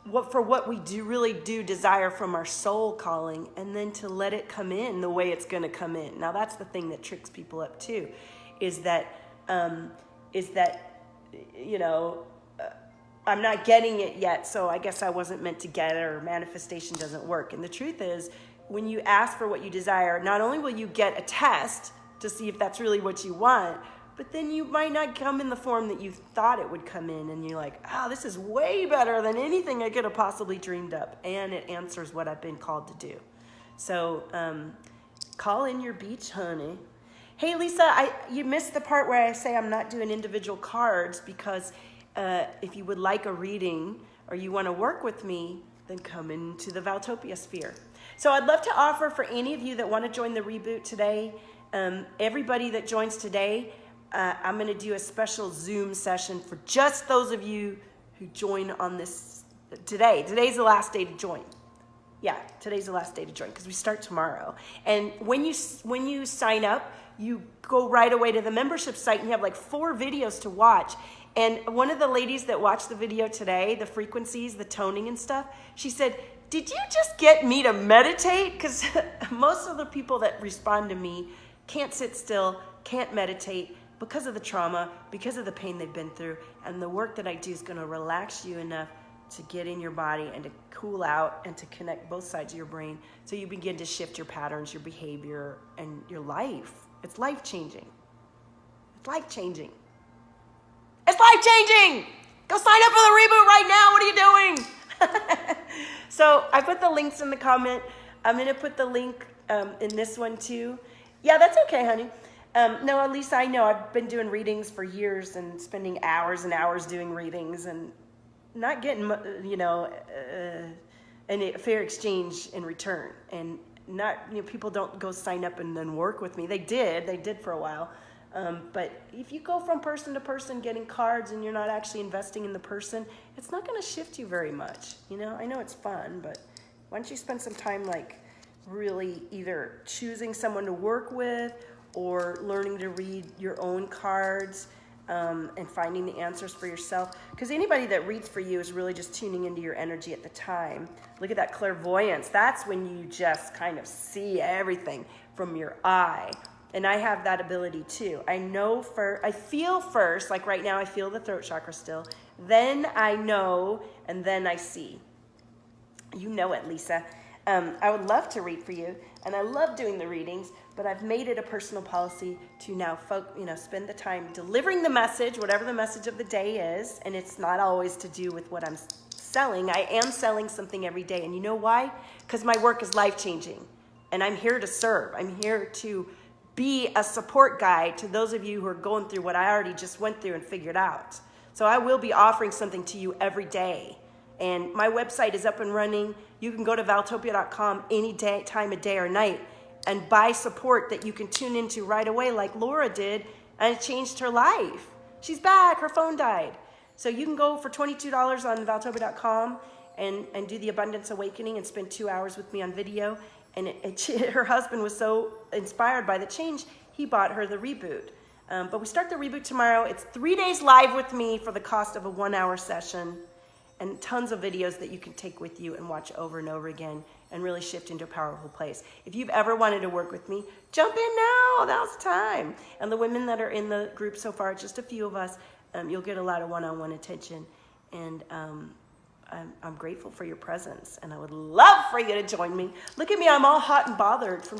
what we really do desire from our soul calling, and then to let it come in the way it's going to come in. Now that's the thing that tricks people up too, is that you know, I'm not getting it yet, so I guess I wasn't meant to get it, or manifestation doesn't work. And the truth is, when you ask for what you desire, not only will you get a test to see if that's really what you want, but then you might not come in the form that you thought it would come in, and you're like, oh, this is way better than anything I could have possibly dreamed up, and it answers what I've been called to do. So call in your beach, honey. Hey, Lisa, you missed the part where I say I'm not doing individual cards because if you would like a reading or you want to work with me, then come into the Valtopia sphere. So I'd love to offer for any of you that want to join the reboot today, everybody that joins today, I'm going to do a special Zoom session for just those of you who join on this today. Today's the last day to join. Yeah, today's the last day to join because we start tomorrow. And when you sign up, you go right away to the membership site and you have like 4 videos to watch. And one of the ladies that watched the video today, the frequencies, the toning and stuff, she said, did you just get me to meditate? Because most of the people that respond to me can't sit still, can't meditate because of the trauma, because of the pain they've been through. And the work that I do is going to relax you enough to get in your body and to cool out and to connect both sides of your brain so you begin to shift your patterns, your behavior, and your life. It's life-changing. It's life-changing. It's life-changing! Go sign up for the reboot right now. What are you doing? So I put the links in the comment. I'm going to put the link in this one too. Yeah, that's okay, honey. No, at least I know I've been doing readings for years and spending hours and hours doing readings and not getting, a fair exchange in return. And not, people don't go sign up and then work with me. They did for a while. But if you go from person to person getting cards and you're not actually investing in the person, it's not going to shift you very much. I know it's fun, but why don't you spend some time like really either choosing someone to work with or learning to read your own cards and finding the answers for yourself. Because anybody that reads for you is really just tuning into your energy at the time. Look at that clairvoyance. That's when you just kind of see everything from your eye. And I have that ability too. I feel first, like right now I feel the throat chakra still. Then I know, and then I see. You know it, Lisa. I would love to read for you, and I love doing the readings, but I've made it a personal policy to now spend the time delivering the message, whatever the message of the day is, and it's not always to do with what I'm selling. I am selling something every day, and you know why? Because my work is life-changing, and I'm here to serve. I'm here to be a support guide to those of you who are going through what I already just went through and figured out. So I will be offering something to you every day. And my website is up and running. You can go to valtopia.com any day, time of day or night, and buy support that you can tune into right away like Laura did, and it changed her life. She's back, her phone died. So you can go for $22 on valtopia.com and do the Abundance Awakening and spend 2 hours with me on video. And her husband was so inspired by the change, he bought her the reboot. But we start the reboot tomorrow. It's 3 days live with me for the cost of a 1-hour session, and tons of videos that you can take with you and watch over and over again and really shift into a powerful place. If you've ever wanted to work with me, jump in now. Now's the time. And the women that are in the group so far, just a few of us, you'll get a lot of one-on-one attention. And I'm grateful for your presence, and I would love for you to join me. Look at me, I'm all hot and bothered from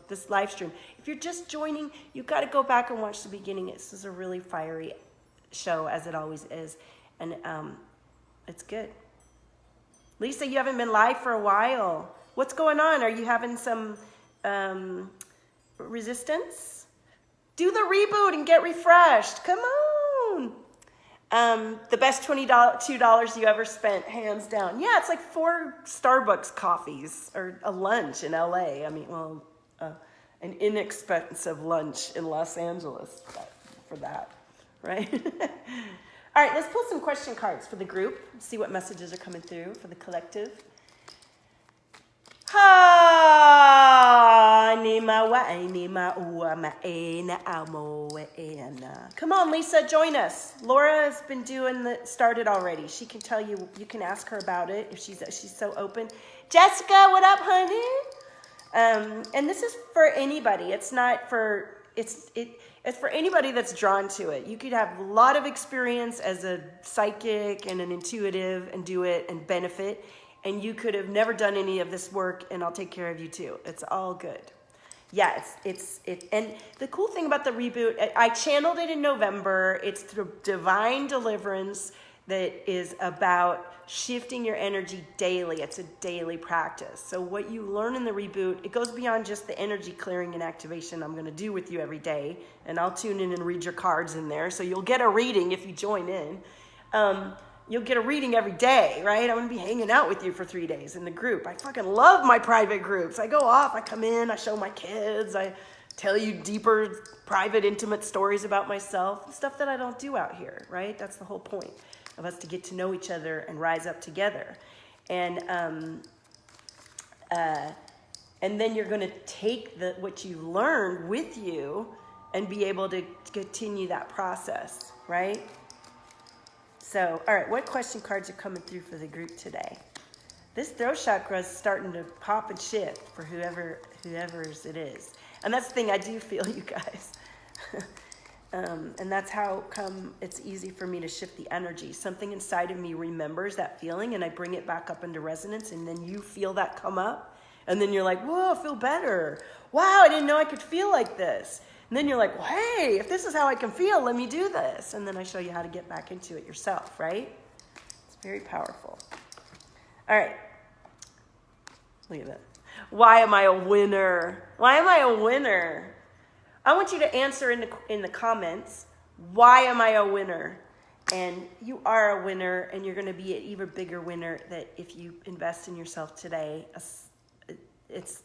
this live stream. If you're just joining, you've got to go back and watch the beginning. This is a really fiery show, as it always is, and it's good. Lisa, you haven't been live for a while. What's going on? Are you having some resistance? Do the reboot and get refreshed. Come on. The best $22 you ever spent, hands down. Yeah, it's like 4 Starbucks coffees or a lunch in LA. I mean, well, an inexpensive lunch in Los Angeles for that, right? All right, let's pull some question cards for the group. See what messages are coming through for the collective. Come on, Lisa, join us. Laura has been started already. She can tell you, you can ask her about it if she's so open. Jessica, what up, honey? And this is for anybody. It's for anybody that's drawn to it. You could have a lot of experience as a psychic and an intuitive and do it and benefit. And you could have never done any of this work, and I'll take care of you too. It's all good. Yeah, and the cool thing about the reboot, I channeled it in November. It's through divine deliverance that is about shifting your energy daily. It's a daily practice. So what you learn in the reboot, it goes beyond just the energy clearing and activation I'm going to do with you every day. And I'll tune in and read your cards in there. So you'll get a reading if you join in. You'll get a reading every day, right? I'm going to be hanging out with you for 3 days in the group. I fucking love my private groups. I go off, I come in, I show my kids, I tell you deeper, private, intimate stories about myself, stuff that I don't do out here, right? That's the whole point of us, to get to know each other and rise up together. And then you're going to take what you've learned with you and be able to continue that process, right? So, all right, what question cards are coming through for the group today? This throat chakra is starting to pop and shift for whoever's it is. And that's the thing, I do feel you guys. And that's how come it's easy for me to shift the energy. Something inside of me remembers that feeling, and I bring it back up into resonance, and then you feel that come up, and then you're like, whoa, I feel better. Wow, I didn't know I could feel like this. And then you're like, well, hey, if this is how I can feel, let me do this. And then I show you how to get back into it yourself, right? It's very powerful. All right. Look at that. Why am I a winner? Why am I a winner? I want you to answer in the comments, why am I a winner? And you are a winner, and you're going to be an even bigger winner that if you invest in yourself today, it's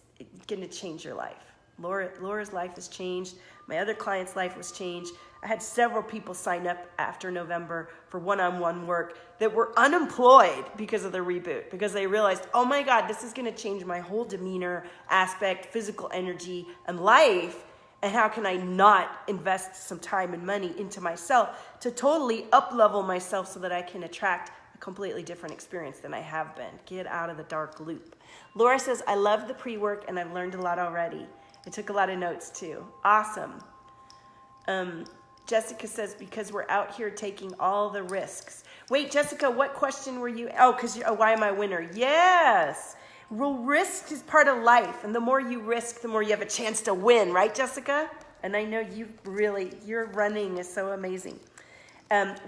going to change your life. Laura's life has changed. My other client's life was changed. I had several people sign up after November for one-on-one work that were unemployed because of the reboot, because they realized, oh my God, this is going to change my whole demeanor, aspect, physical energy, and life. And how can I not invest some time and money into myself to totally up-level myself so that I can attract a completely different experience than I have been? Get out of the dark loop. Laura says, I love the pre-work and I've learned a lot already. I took a lot of notes too. Awesome. Jessica says, because we're out here taking all the risks. Wait, Jessica, what question were you? Oh, why am I a winner? Yes. Well, risk is part of life. And the more you risk, the more you have a chance to win. Right, Jessica? And I know your running is so amazing.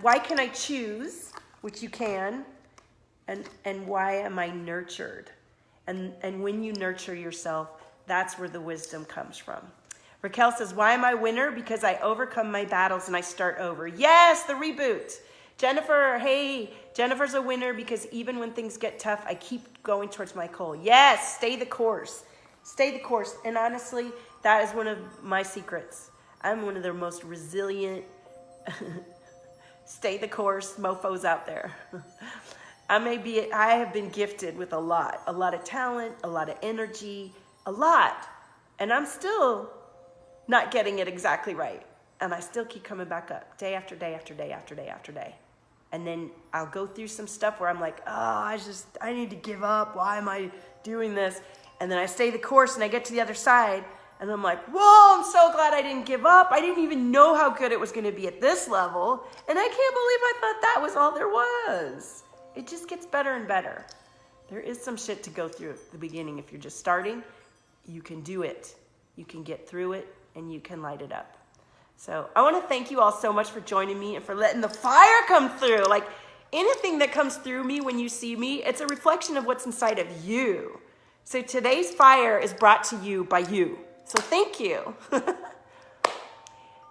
Why can I choose? Which you can. And why am I nurtured? And when you nurture yourself, that's where the wisdom comes from. Raquel says, why am I a winner? Because I overcome my battles and I start over. Yes, the reboot. Jennifer, hey, Jennifer's a winner because even when things get tough, I keep going towards my goal. Yes, stay the course. Stay the course. And honestly, that is one of my secrets. I'm one of the most resilient, stay the course mofos out there. I have been gifted with a lot of talent, a lot of energy, a lot. And I'm still not getting it exactly right. And I still keep coming back up day after day after day after day after day. And then I'll go through some stuff where I'm like, I need to give up. Why am I doing this? And then I stay the course and I get to the other side and I'm like, whoa, I'm so glad I didn't give up. I didn't even know how good it was going to be at this level. And I can't believe I thought that was all there was. It just gets better and better. There is some shit to go through at the beginning. If you're just starting, you can do it. You can get through it and you can light it up. So I want to thank you all so much for joining me and for letting the fire come through. Like anything that comes through me when you see me, it's a reflection of what's inside of you. So today's fire is brought to you by you. So thank you.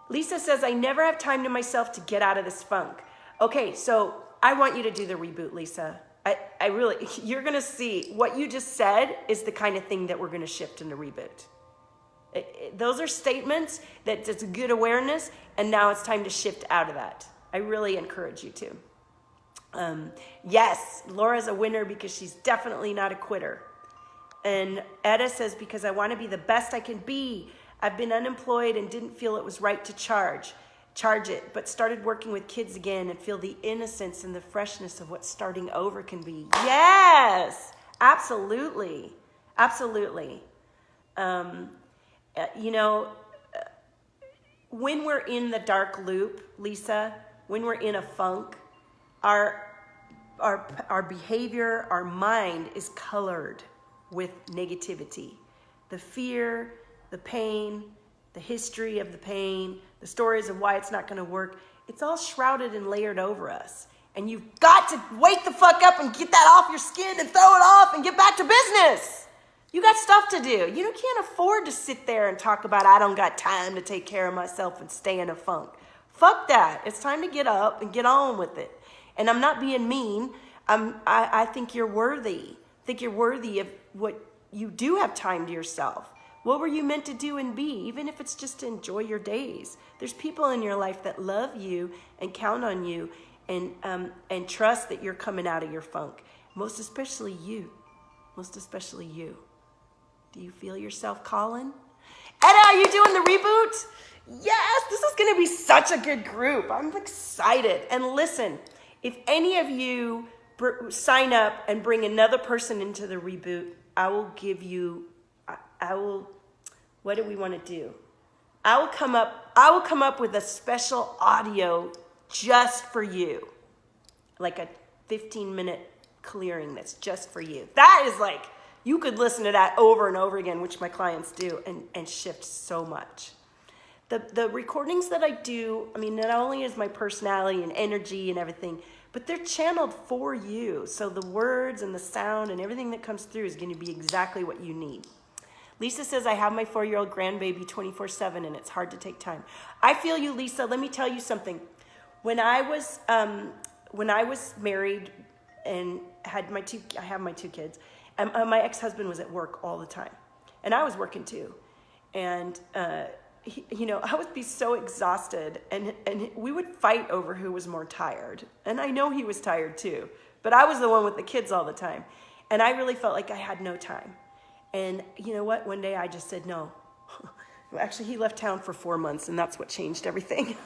Lisa says, I never have time to myself to get out of this funk. Okay, so I want you to do the reboot, Lisa. I really, you're going to see what you just said is the kind of thing that we're going to shift in the reboot. Those are statements that it's a good awareness, and now it's time to shift out of that. I really encourage you to. Yes, Laura's a winner because she's definitely not a quitter. And Etta says, because I want to be the best I can be. I've been unemployed and didn't feel it was right to charge it, but started working with kids again and feel the innocence and the freshness of what starting over can be. Yes, absolutely. Absolutely. When we're in the dark loop, Lisa, when we're in a funk, our behavior, our mind is colored with negativity. The fear, the pain, the history of the pain, the stories of why it's not going to work, it's all shrouded and layered over us. And you've got to wake the fuck up and get that off your skin and throw it off and get back to business. You got stuff to do. You can't afford to sit there and talk about, I don't got time to take care of myself and stay in a funk. Fuck that. It's time to get up and get on with it. And I'm not being mean. I think you're worthy. I think you're worthy of what you do have time to yourself. What were you meant to do and be, even if it's just to enjoy your days? There's people in your life that love you and count on you and trust that you're coming out of your funk. Most especially you. Most especially you. Do you feel yourself calling? Etta, are you doing the reboot? Yes, this is going to be such a good group. I'm excited. And listen, if any of you sign up and bring another person into the reboot, I will give you, what do we want to do? I will come up with a special audio just for you. Like a 15-minute clearing that's just for you. That is like, you could listen to that over and over again, which my clients do, and shift so much. The recordings that I do, I mean, not only is my personality and energy and everything, but they're channeled for you. So the words and the sound and everything that comes through is going to be exactly what you need. Lisa says, I have my 4-year-old grandbaby 24/7 and it's hard to take time. I feel you, Lisa. Let me tell you something. When I was married and I have my 2 kids, and my ex-husband was at work all the time. And I was working too. And, I would be so exhausted and we would fight over who was more tired. And I know he was tired too, but I was the one with the kids all the time. And I really felt like I had no time. And you know what? One day I just said no. Actually, he left town for 4 months and that's what changed everything.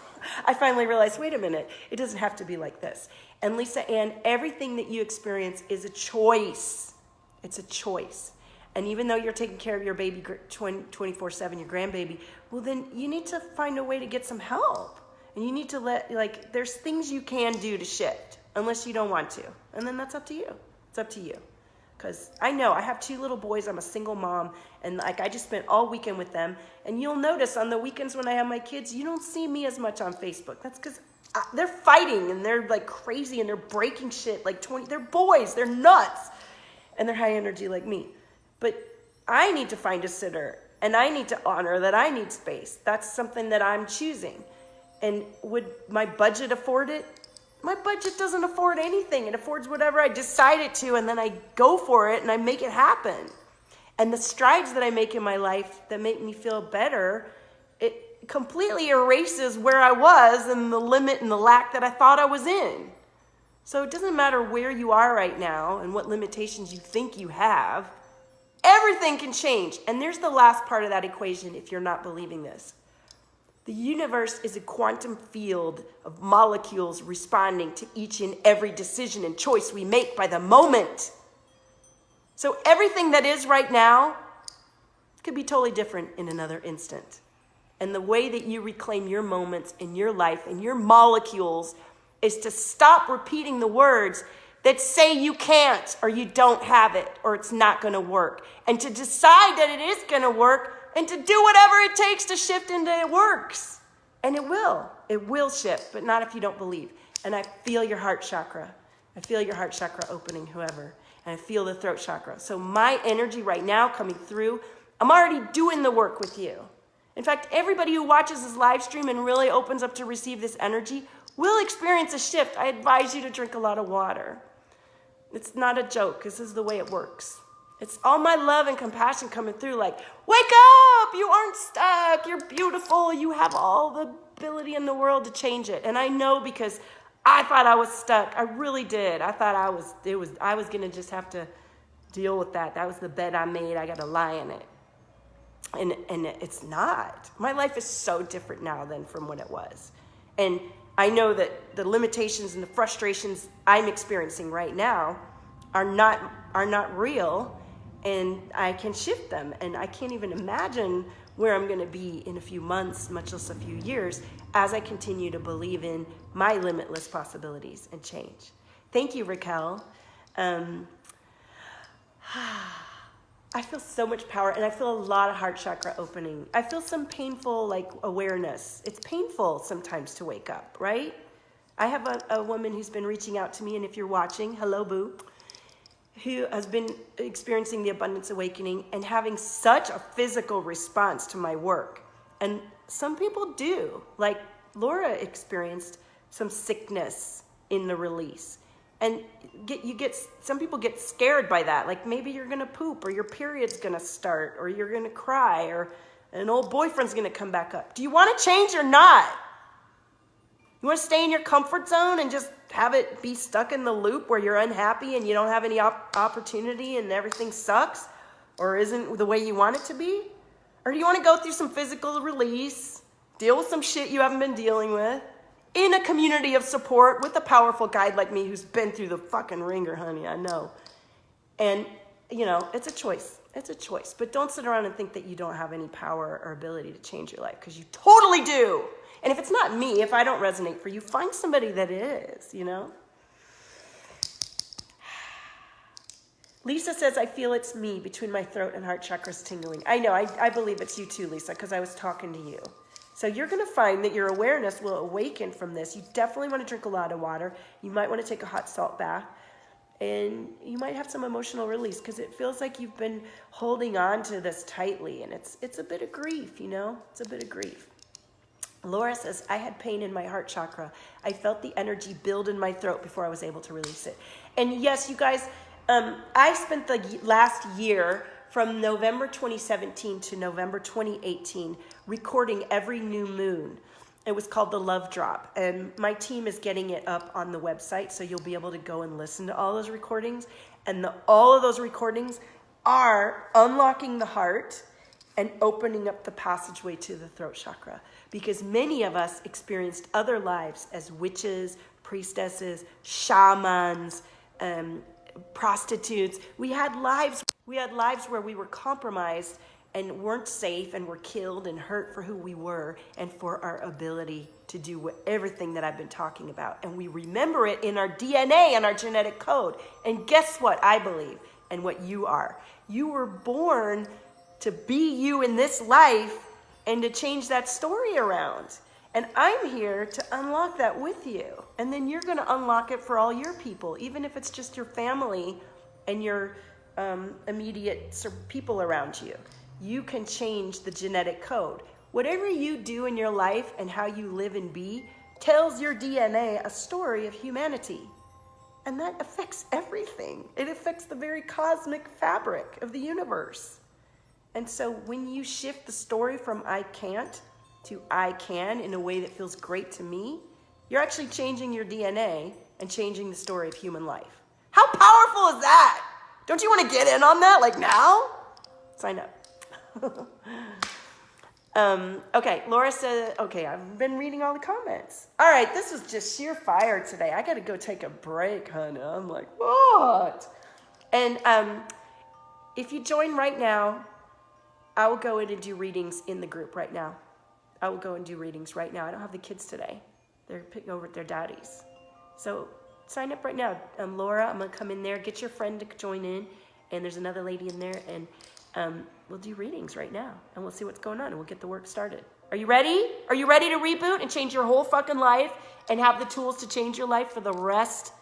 I finally realized, wait a minute, it doesn't have to be like this. And Lisa Ann, everything that you experience is a choice. It's a choice. And even though you're taking care of your baby 24/7, your grandbaby, well, then you need to find a way to get some help. And you need to there's things you can do to shift, unless you don't want to. And then that's up to you. It's up to you. Because I know I have 2 little boys. I'm a single mom. And I just spent all weekend with them. And you'll notice on the weekends when I have my kids, you don't see me as much on Facebook. That's because they're fighting and they're like crazy and they're breaking shit. They're boys. They're nuts. And they're high energy like me. But I need to find a sitter And I need to honor that I need space. That's something that I'm choosing. And would my budget afford it? My budget doesn't afford anything. It affords whatever I decide it to, and then I go for it and I make it happen. And the strides that I make in my life that make me feel better, it completely erases where I was and the limit and the lack that I thought I was in. So it doesn't matter where you are right now and what limitations you think you have. Everything can change. And there's the last part of that equation if you're not believing this. The universe is a quantum field of molecules responding to each and every decision and choice we make by the moment. So everything that is right now could be totally different in another instant. And the way that you reclaim your moments in your life and your molecules is to stop repeating the words that say you can't or you don't have it or it's not going to work. And to decide that it is going to work and to do whatever it takes to shift into it works. And it will. It will shift, but not if you don't believe. And I feel your heart chakra. I feel your heart chakra opening, whoever. And I feel the throat chakra. So my energy right now coming through, I'm already doing the work with you. In fact, everybody who watches this live stream and really opens up to receive this energy will experience a shift. I advise you to drink a lot of water. It's not a joke. This is the way it works. It's all my love and compassion coming through like, wake up, you aren't stuck, you're beautiful, you have all the ability in the world to change it. And I know because I thought I was stuck. I really did. I thought I was going to just have to deal with that. That was the bed I made. I got to lie in it. And it's not. My life is so different now than from when it was. And I know that the limitations and the frustrations I'm experiencing right now are not real. And I can shift them. And I can't even imagine where I'm going to be in a few months, much less a few years, as I continue to believe in my limitless possibilities and change. Thank you, Raquel. I feel so much power, and I feel a lot of heart chakra opening. I feel some painful, awareness. It's painful sometimes to wake up, right? I have a woman who's been reaching out to me, and if you're watching, hello, boo, who has been experiencing the abundance awakening and having such a physical response to my work. And some people do. Like Laura experienced some sickness in the release. And some people get scared by that. Like maybe you're going to poop or your period's going to start or you're going to cry or an old boyfriend's going to come back up. Do you want to change or not? You want to stay in your comfort zone and just have it be stuck in the loop where you're unhappy and you don't have any opportunity and everything sucks or isn't the way you want it to be? Or do you want to go through some physical release, deal with some shit you haven't been dealing with, in a community of support with a powerful guide like me who's been through the fucking ringer, honey, I know. And, it's a choice. It's a choice. But don't sit around and think that you don't have any power or ability to change your life, because you totally do. And if it's not me, if I don't resonate for you, find somebody that is, Lisa says, I feel it's me between my throat and heart chakras tingling. I know, I believe it's you too, Lisa, because I was talking to you. So you're going to find that your awareness will awaken from this. You definitely want to drink a lot of water. You might want to take a hot salt bath. And you might have some emotional release because it feels like you've been holding on to this tightly. And it's a bit of grief, It's a bit of grief. Laura says, I had pain in my heart chakra. I felt the energy build in my throat before I was able to release it. And yes, you guys, I spent the last year from November 2017 to November 2018 recording every new moon. It was called the Love Drop. And my team is getting it up on the website, so you'll be able to go and listen to all those recordings. And all of those recordings are unlocking the heart and opening up the passageway to the throat chakra. Because many of us experienced other lives as witches, priestesses, shamans, prostitutes. We had lives where we were compromised and weren't safe and were killed and hurt for who we were and for our ability to do everything that I've been talking about. And we remember it in our DNA and our genetic code. And guess what I believe and what you are? You were born to be you in this life and to change that story around. And I'm here to unlock that with you. And then you're going to unlock it for all your people, even if it's just your family and your immediate people around you. you can change the genetic code. Whatever you do in your life and how you live and be tells your DNA a story of humanity. And that affects everything. It affects the very cosmic fabric of the universe. And so when you shift the story from I can't to I can in a way that feels great to me, you're actually changing your DNA and changing the story of human life. How powerful is that? Don't you want to get in on that, like now? Sign up. Okay, Laura said, okay, I've been reading all the comments. All right, this was just sheer fire today. I got to go take a break, honey. I'm like, what? And if you join right now, I will go in and do readings in the group right now. I will go and do readings right now. I don't have the kids today. They're picking over at their daddies. So sign up right now. Laura, I'm going to come in there. Get your friend to join in. And there's another lady in there. And we'll do readings right now. And we'll see what's going on. And we'll get the work started. Are you ready? Are you ready to reboot and change your whole fucking life? And have the tools to change your life for the rest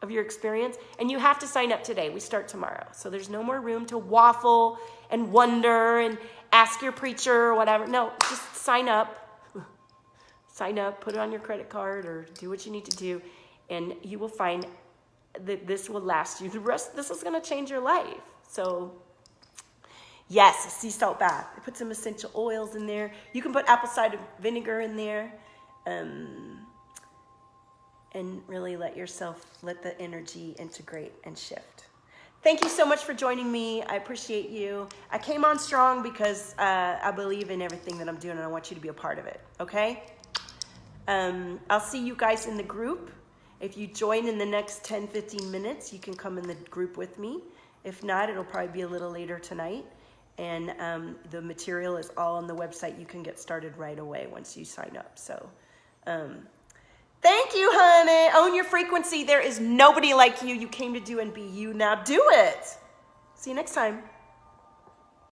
of your experience? And you have to sign up today. We start tomorrow. So there's no more room to waffle and wonder and ask your preacher or whatever. No, just sign up. Sign up, put it on your credit card or do what you need to do. And you will find that this will last you. The rest, this is going to change your life. So yes, a sea salt bath. Put some essential oils in there. You can put apple cider vinegar in there. And really let the energy integrate and shift. Thank you so much for joining me. I appreciate you. I came on strong because I believe in everything that I'm doing and I want you to be a part of it, okay? I'll see you guys in the group. If you join in the next 10, 15 minutes, you can come in the group with me. If not, it'll probably be a little later tonight. And the material is all on the website. You can get started right away once you sign up. So thank you, honey. Own your frequency. There is nobody like you. You came to do and be you. Now do it. See you next time.